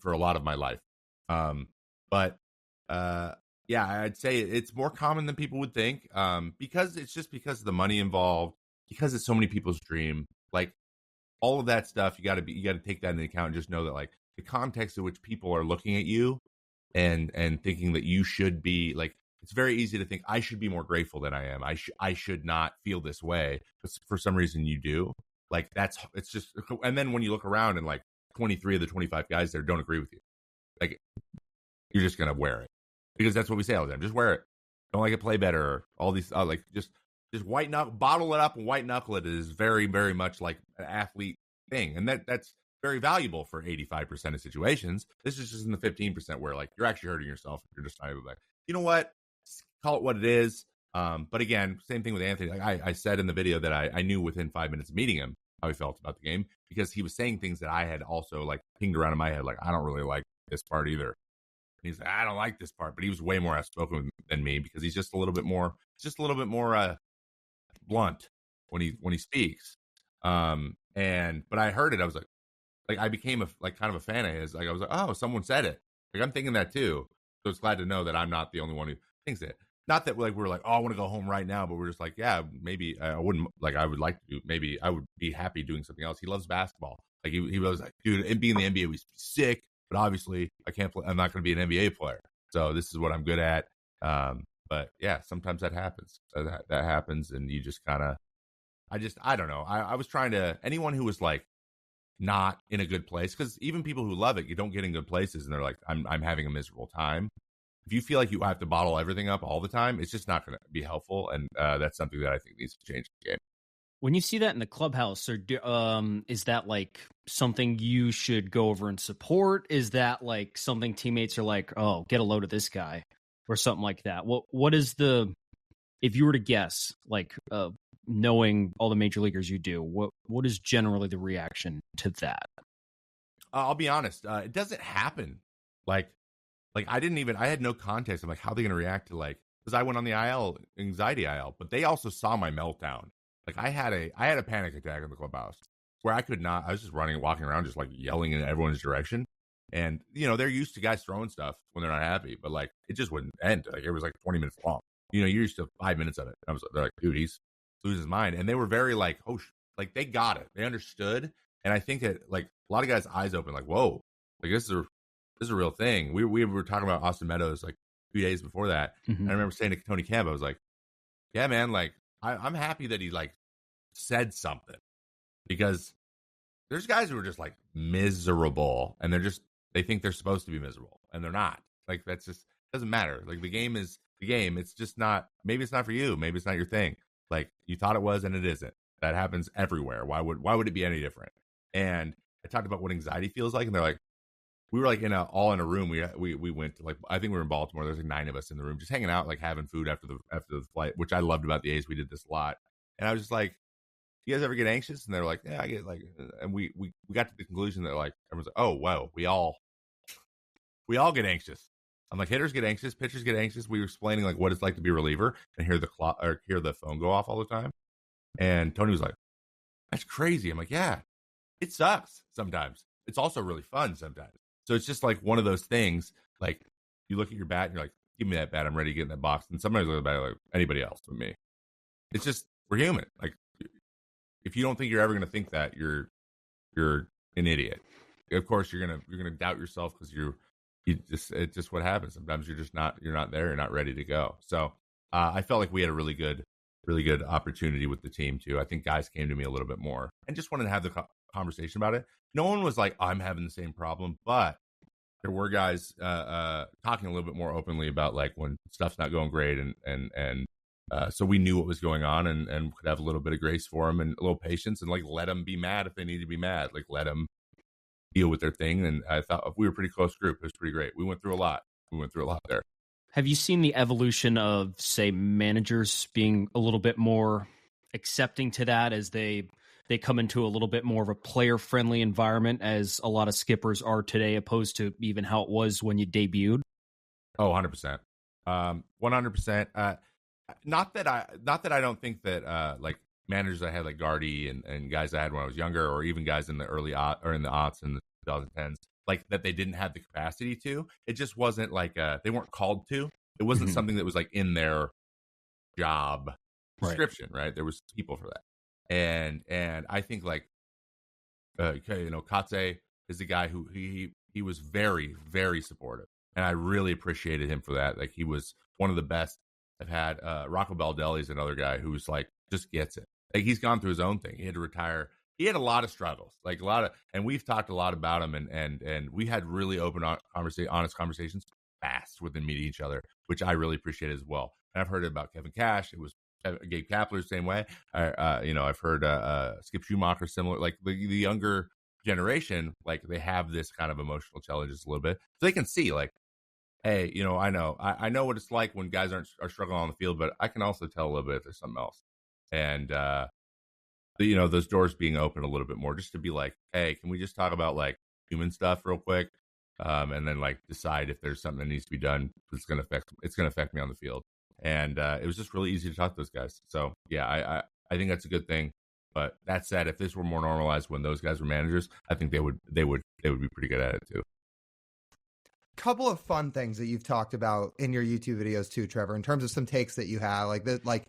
for a lot of my life. But yeah, I'd say it's more common than people would think because it's just because of the money involved, because it's so many people's dream. Like all of that stuff, you got to take that into account and just know that like the context in which people are looking at you and thinking that you should be like, it's very easy to think I should be more grateful than I am. I should not feel this way, but for some reason you do. Like it's just, and then when you look around and like 23 of the 25 guys there don't agree with you, like you're just gonna wear it because that's what we say all the time. Just wear it. Don't like it, play better. All these like just white knuckle, bottle it up and white knuckle it is very, very much like an athlete thing, and that's very valuable for 85% of situations. This is just in the 15% where like you're actually hurting yourself. You're just not able to like, you know what, call it what it is. But again, same thing with Anthony. Like I said in the video that I knew within 5 minutes of meeting him how he felt about the game because he was saying things that I had also like pinged around in my head. Like, I don't really like this part either. And he's like, I don't like this part, but he was way more outspoken than me because he's just a little bit more blunt when he speaks. But I heard it. I was like I became kind of a fan of his. Like I was like, oh, someone said it. Like I'm thinking that too. So it's glad to know that I'm not the only one who thinks it. Not that like we're like, oh, I want to go home right now, but we're just like, yeah, maybe I wouldn't like. I would like to do. Maybe I would be happy doing something else. He loves basketball. Like he was like, dude, and being in the NBA was sick, but obviously I can't play. I'm not going to be an NBA player. So this is what I'm good at. But yeah, sometimes that happens. That happens, and you just kind of. I don't know. I was trying to anyone who was like not in a good place, because even people who love it, you don't get in good places, and they're like, I'm having a miserable time. If you feel like you have to bottle everything up all the time, it's just not going to be helpful, and that's something that I think needs to change the game. When you see that in the clubhouse, or is that like something you should go over and support? Is that like something teammates are like, oh, get a load of this guy, or something like that? What is the, if you were to guess, like knowing all the major leaguers you do, what is generally the reaction to that? I'll be honest, it doesn't happen. Like I had no context. I'm like, how are they going to react to like, because I went on the anxiety IL, but they also saw my meltdown. Like I had a panic attack in the clubhouse where I was just walking around, just like yelling in everyone's direction. And they're used to guys throwing stuff when they're not happy, but like, it just wouldn't end. Like it was like 20 minutes long. You're used to 5 minutes of it. They're like, dude, he's losing his mind. And they were very like, oh, like they got it. They understood. And I think that like a lot of guys' eyes open, like, whoa, like this is a real thing. We were talking about Austin Meadows like 2 days before that. Mm-hmm. And I remember saying to Tony Kemp, I was like, yeah, man, like I'm happy that he like said something, because there's guys who are just like miserable and they think they're supposed to be miserable and they're not. Like that's just doesn't matter. Like the game is the game. It's just not, maybe it's not for you. Maybe it's not your thing. Like you thought it was and it isn't. That happens everywhere. Why would it be any different? And I talked about what anxiety feels like, and they're like, we were like all in a room. We went to like, I think we were in Baltimore. There's like 9 of us in the room, just hanging out, like having food after the flight, which I loved about the A's. We did this a lot, and I was just like, "You guys ever get anxious?" And they're like, "Yeah, I get like." And we got to the conclusion that like everyone's like, "Oh, wow, we all get anxious." I'm like, hitters get anxious, pitchers get anxious. We were explaining like what it's like to be a reliever and hear the phone go off all the time. And Tony was like, "That's crazy." I'm like, "Yeah, it sucks sometimes. It's also really fun sometimes." So it's just like one of those things. Like you look at your bat and you're like, "Give me that bat. I'm ready to get in that box." And somebody's looking at the bat like anybody else but me. It's just, we're human. Like if you don't think you're ever going to think that, you're an idiot. Of course, you're gonna doubt yourself because it's just what happens. Sometimes you're not there. You're not ready to go. So I felt like we had a really good opportunity with the team too. I think guys came to me a little bit more and just wanted to have conversation about it. No one was like, I'm having the same problem, but there were guys talking a little bit more openly about like when stuff's not going great, and so we knew what was going on, and could have a little bit of grace for them and a little patience, and like let them be mad if they need to be mad, like let them deal with their thing. And I thought we were a pretty close group. It was pretty great. We went through a lot there. Have you seen the evolution of, say, managers being a little bit more accepting to that as they come into a little bit more of a player-friendly environment, as a lot of skippers are today, opposed to even how it was when you debuted? Oh, 100%. 100%. Not that I don't think that like managers I had like Gardy and guys I had when I was younger, or even guys in the early or in the aughts and the 2010s, like that they didn't have the capacity to. It just wasn't like they weren't called to. It wasn't something that was like in their job description, right? There was people for that. And I think like Katse is the guy who he was very, very supportive, and I really appreciated him for that. Like he was one of the best I've had. Rocco Baldelli is another guy who's like just gets it. Like he's gone through his own thing. He had to retire. He had a lot of struggles, like a lot of, and we've talked a lot about him, and we had really open, honest conversations fast within meeting each other, which I really appreciate as well. And I've heard about Kevin Cash. It was Gabe Kapler, same way. I've heard Skip Schumacher, similar. Like the younger generation, like they have this kind of emotional challenges a little bit, so they can see like, hey, I know what it's like when guys are struggling on the field, but I can also tell a little bit if there's something else. And those doors being open a little bit more, just to be like, hey, can we just talk about like human stuff real quick, and then like decide if there's something that needs to be done. It's gonna affect me on the field. And it was just really easy to talk to those guys. So yeah, I think that's a good thing. But that said, if this were more normalized when those guys were managers, I think they would be pretty good at it too. Couple of fun things that you've talked about in your YouTube videos too, Trevor, in terms of some takes that you have, like that, like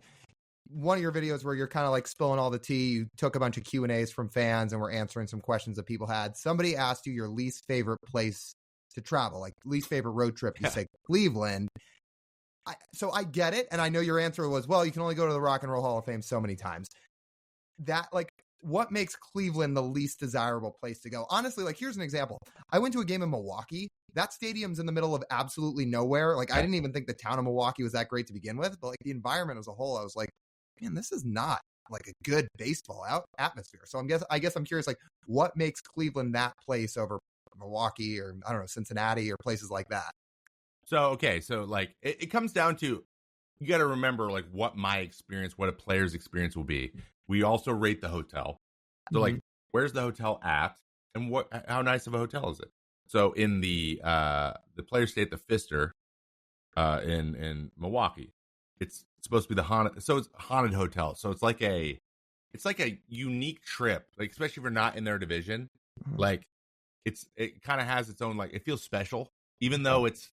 one of your videos where you're kind of like spilling all the tea. You took a bunch of Q&As from fans and were answering some questions that people had. Somebody asked you your least favorite place to travel, like least favorite road trip. You say Cleveland. So I get it. And I know your answer was, well, you can only go to the Rock and Roll Hall of Fame so many times. That, like, what makes Cleveland the least desirable place to go? Honestly, like, here's an example. I went to a game in Milwaukee. That stadium's in the middle of absolutely nowhere. Like, I didn't even think the town of Milwaukee was that great to begin with, but like the environment as a whole, I was like, man, this is not like a good baseball atmosphere. So I guess I'm curious, like, what makes Cleveland that place over Milwaukee or, I don't know, Cincinnati or places like that? So, okay. So like it comes down to, you got to remember like what my experience, what a player's experience will be. We also rate the hotel. So like, where's the hotel at, and how nice of a hotel is it? So in the players stay at the Pfister in Milwaukee. It's supposed to be the haunted. So it's a haunted hotel. So it's like a unique trip, like especially if you're not in their division. Like it kind of has its own, like, it feels special, even though it's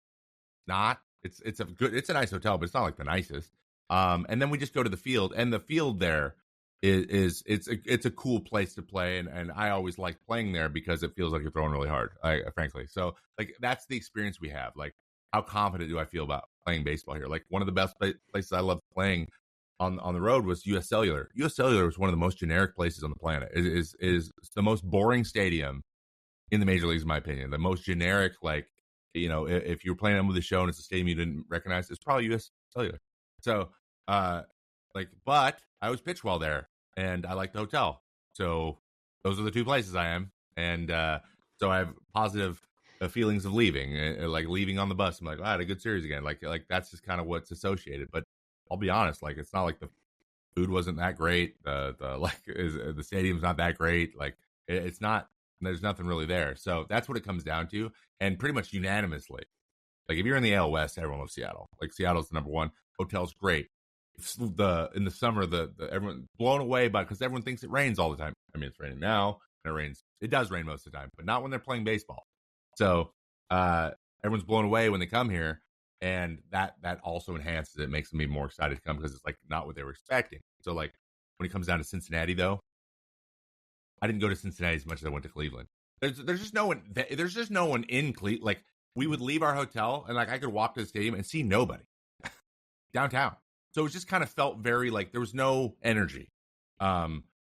not. It's a nice hotel, but it's not like the nicest. And then we just go to the field, and the field there it's a cool place to play, and I always like playing there because it feels like you're throwing really hard, frankly. So like that's the experience we have. Like, how confident do I feel about playing baseball here? Like, one of the best places I loved playing on the road was US Cellular. US Cellular was one of the most generic places on the planet. It is the most boring stadium in the major leagues, in my opinion. The most generic, like, if you're playing on with the show and it's a stadium you didn't recognize, it's probably US Cellular. So but I always pitch well there, and I like the hotel. So those are the two places I am. And so I have positive feelings of leaving, like leaving on the bus. I'm like, I had a good series again. Like that's just kind of what's associated. But I'll be honest, like, it's not like the food wasn't that great. The stadium's not that great. Like, it's not. There's nothing really there. So that's what it comes down to. And pretty much unanimously, like, if you're in the AL West, everyone loves Seattle. Like, Seattle's the number one. Hotel's great. In the summer, the everyone blown away by, because everyone thinks it rains all the time. I mean, it's raining now, and it rains. It does rain most of the time, but not when they're playing baseball. So everyone's blown away when they come here, and that also enhances it, makes them even more excited to come, because it's like not what they were expecting. So like when it comes down to Cincinnati, though, I didn't go to Cincinnati as much as I went to Cleveland. There's just no one. There's just no one in Cleveland. Like, we would leave our hotel, and like I could walk to the stadium and see nobody downtown. So it just kind of felt very like there was no energy.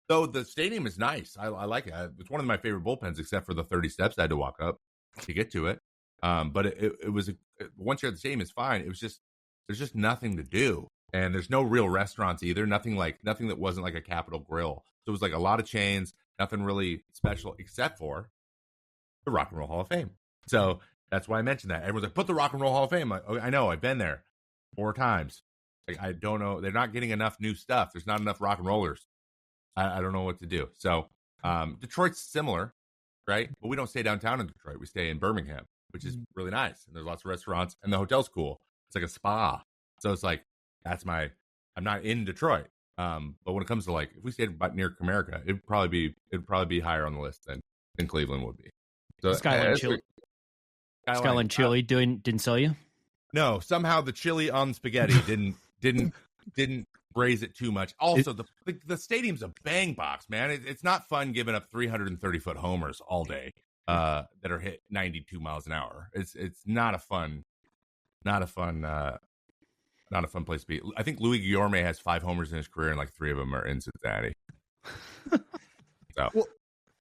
Though the stadium is nice. I like it. It's one of my favorite bullpens, except for the 30 steps I had to walk up to get to it. But it was once you're at the stadium, it's fine. It was just there's just nothing to do, and there's no real restaurants either. Nothing that wasn't like a Capitol Grill. So it was like a lot of chains, nothing really special except for the Rock and Roll Hall of Fame. So that's why I mentioned that. Everyone's like, put the Rock and Roll Hall of Fame. I'm like, okay, I know, I've been there 4 times. Like, I don't know. They're not getting enough new stuff. There's not enough rock and rollers. I don't know what to do. So Detroit's similar, right? But we don't stay downtown in Detroit. We stay in Birmingham, which is really nice. And there's lots of restaurants, and the hotel's cool. It's like a spa. So it's like, I'm not in Detroit. But when it comes to like, if we stayed near Comerica, it'd probably be higher on the list than Cleveland would be. So Skyline Chili didn't sell you? No, somehow the chili on spaghetti didn't raise it too much. Also, the stadium's a bang box, man. It's not fun giving up 330-foot homers all day that are hit 92 miles an hour. It's not a fun place to be. I think Louis Guillorme has 5 homers in his career, and like 3 of them are in Cincinnati. So. Well,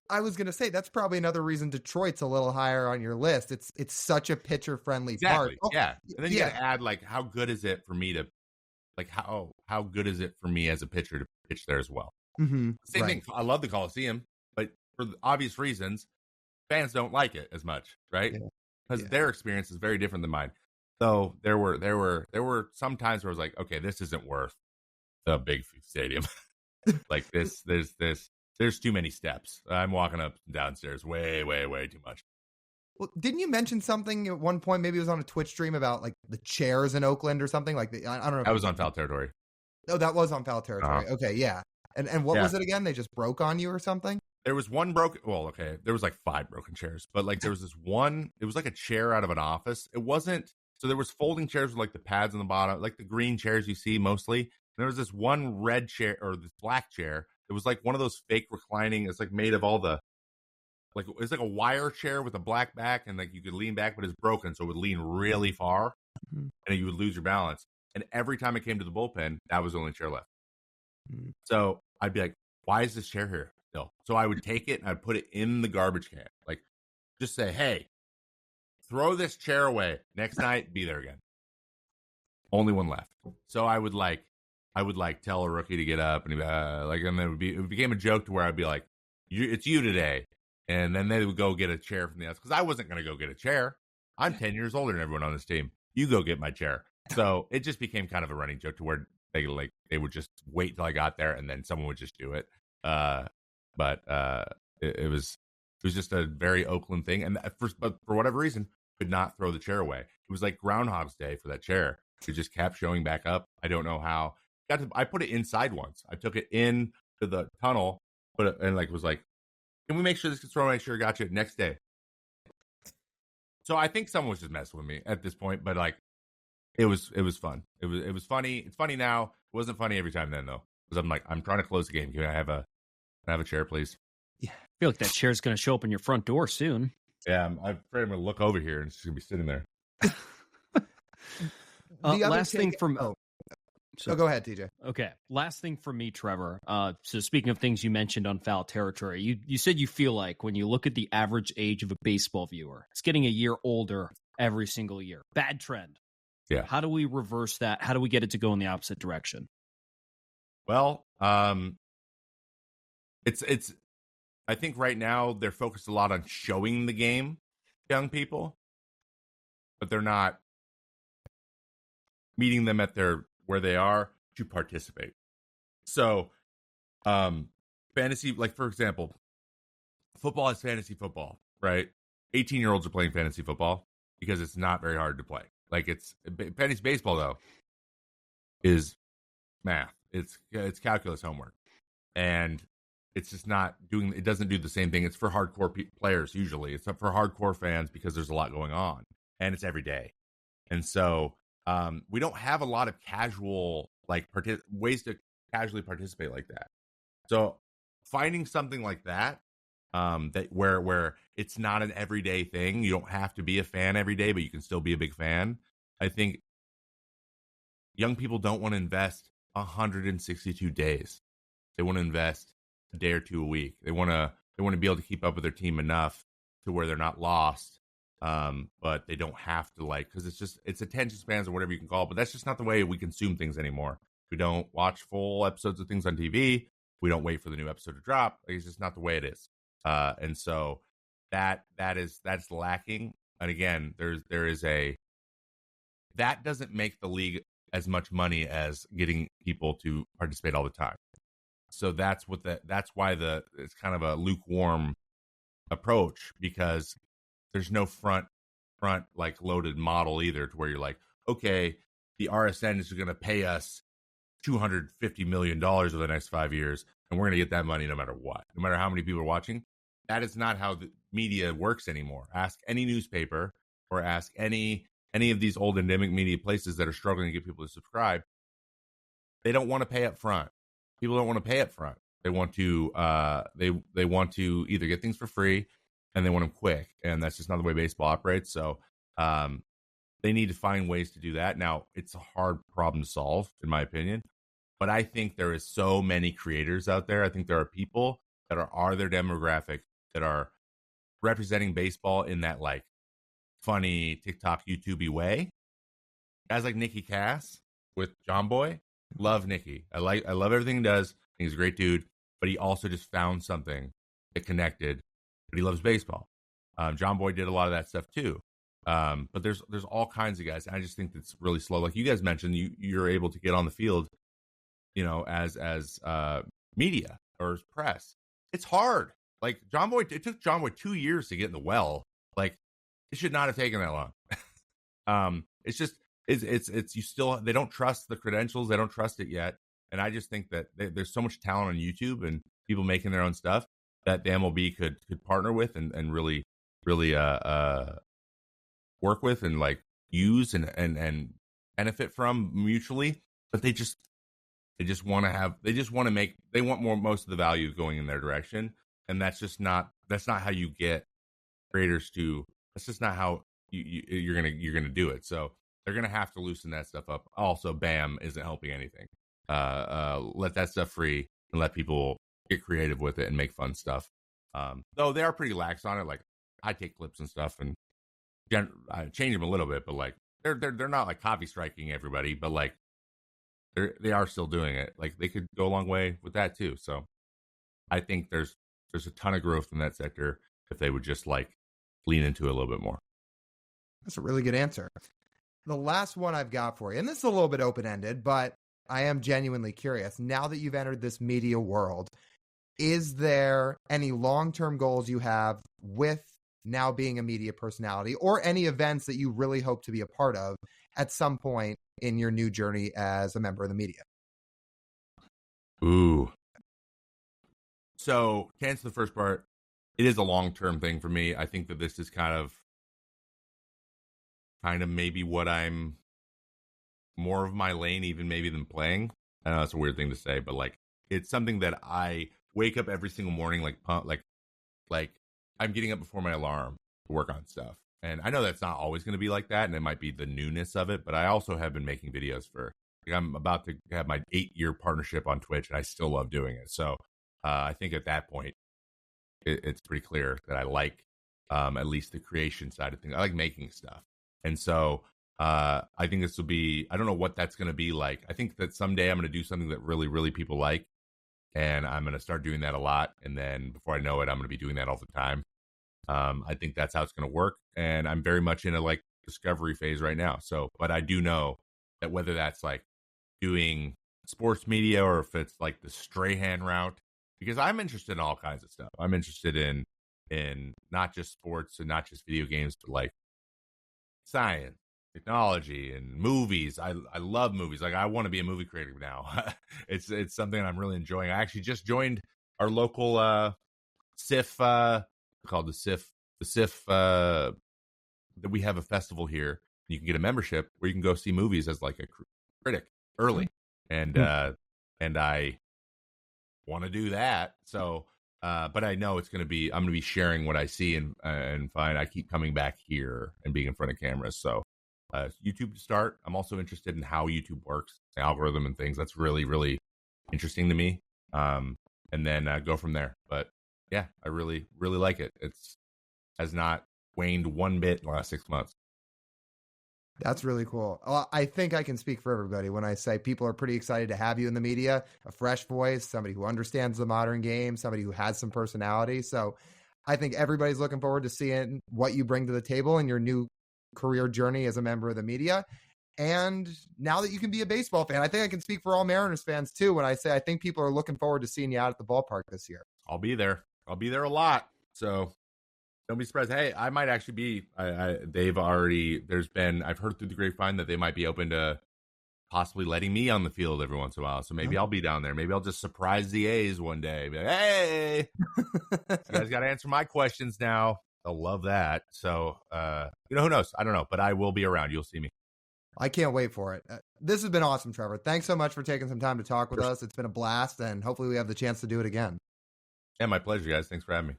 I was going to say that's probably another reason Detroit's a little higher on your list. It's such a pitcher friendly park. Exactly. Yeah. And then you got to add like how good is it for me to like how good is it for me as a pitcher to pitch there as well? Mm-hmm. Same thing. I love the Coliseum, but for the obvious reasons, fans don't like it as much, right? Because their experience is very different than mine. So there were some times where I was like, okay, this isn't worth the big stadium. Like there's too many steps. I'm walking up and downstairs way, way, way too much. Well, didn't you mention something at one point? Maybe it was on a Twitch stream about like the chairs in Oakland or something. Like I don't know. That was on foul territory. Oh, that was on foul territory. Okay, yeah. And what was it again? They just broke on you or something? There was one broken. Well, okay, there was like 5 broken chairs, but like there was this one. It was like a chair out of an office. It wasn't. So there was folding chairs with like the pads on the bottom, like the green chairs you see mostly. And there was this one red chair or this black chair. It was like one of those fake reclining. It's like made of all the, like it's like a wire chair with a black back, and like you could lean back, but it's broken, so it would lean really far, and you would lose your balance. And every time it came to the bullpen, that was the only chair left. So I'd be like, "Why is this chair here still?" So I would take it and I'd put it in the garbage can, like just say, "Hey, throw this chair away. Next night, be there again." Only one left. So I would tell a rookie to get up, and and then it became a joke to where I'd be like, "It's you today," and then they would go get a chair from the outside because I wasn't going to go get a chair. I'm 10 years older than everyone on this team. You go get my chair. So it just became kind of a running joke to where they would just wait till I got there, and then someone would just do it. But it was just a very Oakland thing, and but for whatever reason, could not throw the chair away. It was like Groundhog's Day for that chair. It just kept showing back up. I don't know how. I put it inside once. I took it in to the tunnel, was like, "Can we make sure this gets thrown? Make sure I got you." Next day. So I think someone was just messing with me at this point, but like, it was fun. It was funny. It's funny now. It wasn't funny every time then though, because I'm like, I'm trying to close the game. Can I have a chair, please? Yeah, I feel like that chair's going to show up in your front door soon. Yeah, I'm afraid I'm going to look over here and it's just going to be sitting there. Last thing from. So go ahead, TJ. Okay. Last thing for me, Trevor. So speaking of things you mentioned on foul territory, you said you feel like when you look at the average age of a baseball viewer, it's getting a year older every single year. Bad trend. Yeah. How do we reverse that? How do we get it to go in the opposite direction? Well, it's I think right now they're focused a lot on showing the game to young people, but they're not meeting them at where they are to participate. So, fantasy, like for example, football is fantasy football, right? 18-year-olds are playing fantasy football because it's not very hard to play. Like fantasy baseball though is math. It's calculus homework, and it's just not doing. It doesn't do the same thing. It's for hardcore players usually. It's for hardcore fans because there's a lot going on, and it's every day, and so. We don't have a lot of casual ways to casually participate like that. So finding something like that, that where it's not an everyday thing. You don't have to be a fan every day, but you can still be a big fan. I think young people don't want to invest 162 days. They want to invest a day or two a week. They want to be able to keep up with their team enough to where they're not lost. But they don't have to, like, because it's attention spans or whatever you can call it. But that's just not the way we consume things anymore. We don't watch full episodes of things on TV. We don't wait for the new episode to drop. Like, it's just not the way it is. And so that's lacking. And again, that doesn't make the league as much money as getting people to participate all the time. So that's why it's kind of a lukewarm approach, because there's no front like loaded model either, to where you're like, okay, the RSN is going to pay us $250 million over the next 5 years, and we're going to get that money no matter what, no matter how many people are watching. That is not how the media works anymore. Ask any newspaper, or ask any of these old endemic media places that are struggling to get people to subscribe. They don't want to pay up front. People don't want to pay up front. They want to they want to either get things for free, and they want them quick, and that's just not the way baseball operates. So they need to find ways to do that. Now, it's a hard problem to solve, in my opinion, but I think there is so many creators out there. I think there are people that are their demographic that are representing baseball in that, like, funny TikTok, YouTube-y way. Guys like Nicky Cass with John Boy. Love Nicky. I love everything he does. I think he's a great dude, but he also just found something that connected. But he loves baseball. John Boy did a lot of that stuff too. But there's all kinds of guys. I just think that's really slow. Like you guys mentioned, you're able to get on the field, as media or as press. It's hard. Like it took John Boy 2 years to get in the well. Like, it should not have taken that long. It's just it's you still, they don't trust the credentials. They don't trust it yet. And I just think that there's so much talent on YouTube and people making their own stuff that the MLB could partner with and really work with and, like, use and benefit from mutually. But they want most of the value going in their direction. And that's not how you get creators to, that's just not how you're gonna do it. So they're gonna have to loosen that stuff up. Also, BAM isn't helping anything. Let that stuff free and let people get creative with it and make fun stuff. Though they are pretty lax on it. Like, I take clips and stuff and I change them a little bit, but, like, they're not, like, copy striking everybody, but, like, they are still doing it. Like, they could go a long way with that too. So I think there's a ton of growth in that sector if they would just, like, lean into it a little bit more. That's a really good answer. The last one I've got for you, and this is a little bit open-ended, but I am genuinely curious. Now that you've entered this media world, is there any long-term goals you have with now being a media personality, or any events that you really hope to be a part of at some point in your new journey as a member of the media? Ooh. So, to answer the first part, it is a long-term thing for me. I think that this is kind of maybe what I'm more of my lane, even maybe than playing. I know that's a weird thing to say, but, like, it's something that I wake up every single morning, like I'm getting up before my alarm to work on stuff. And I know that's not always going to be like that, and it might be the newness of it, but I also have been making videos I'm about to have my 8-year partnership on Twitch, and I still love doing it. So I think at that point, it's pretty clear that I like at least the creation side of things. I like making stuff. And so I think this will be, I don't know what that's going to be like. I think that someday I'm going to do something that really, really people like. And I'm going to start doing that a lot. And then before I know it, I'm going to be doing that all the time. I think that's how it's going to work. And I'm very much in a, like, discovery phase right now. So, but I do know that whether that's, like, doing sports media or if it's, like, the Strahan route, because I'm interested in all kinds of stuff. I'm interested in not just sports and not just video games, but, like, science, technology, and movies. I love movies. Like, I want to be a movie creator now. It's something I'm really enjoying. I actually just joined our local SIF, called the SIF that we have a festival here. You can get a membership where you can go see movies as, like, a critic early, and I want to do that. So, but I know I'm going to be sharing what I see and find. I keep coming back here and being in front of cameras. So, YouTube to start. I'm also interested in how YouTube works, the algorithm and things. That's really, really interesting to me. And and then go from there. But yeah, I really, really like it. It's has not waned one bit in the last 6 months. That's really cool. I think I can speak for everybody when I say people are pretty excited to have you in the media, a fresh voice, somebody who understands the modern game, somebody who has some personality. So I think everybody's looking forward to seeing what you bring to the table in your new career journey as a member of the media. And now that you can be a baseball fan, I think I can speak for all Mariners fans too when I say I think people are looking forward to seeing you out at the ballpark this year. I'll be there. I'll be there a lot. So don't be surprised. Hey, I might actually be. They've already. I've heard through the grapevine that they might be open to possibly letting me on the field every once in a while. So maybe I'll be down there. Maybe I'll just surprise the A's one day. Be like, hey, you guys got to answer my questions now. They'll love that. So who knows? I don't know, but I will be around. You'll see me. I can't wait for it. This has been awesome, Trevor. Thanks so much for taking some time to talk with us. It's been a blast, and hopefully we have the chance to do it again. Yeah, my pleasure, guys. Thanks for having me.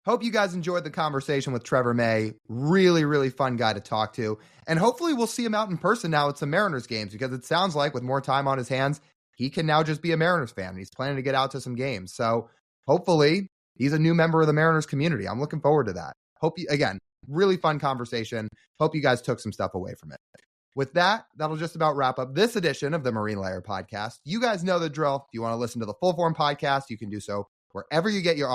Hope you guys enjoyed the conversation with Trevor May. Really, really fun guy to talk to. And hopefully we'll see him out in person now at some Mariners games, because it sounds like with more time on his hands, he can now just be a Mariners fan. And he's planning to get out to some games. So hopefully he's a new member of the Mariners community. I'm looking forward to that. Again, really fun conversation. Hope you guys took some stuff away from it. With that, that'll just about wrap up this edition of the Marine Layer podcast. You guys know the drill. If you want to listen to the full form podcast, you can do so wherever you get your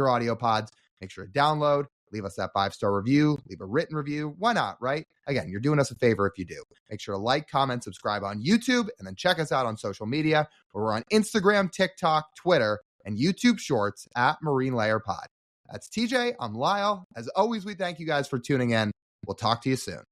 audio pods. Make sure to download, leave us that 5-star review, leave a written review. Why not, right? Again, you're doing us a favor if you do. Make sure to like, comment, subscribe on YouTube, and then check us out on social media, where we're on Instagram, TikTok, Twitter, and YouTube Shorts at Marine Layer Pod. That's TJ. I'm Lyle. As always, we thank you guys for tuning in. We'll talk to you soon.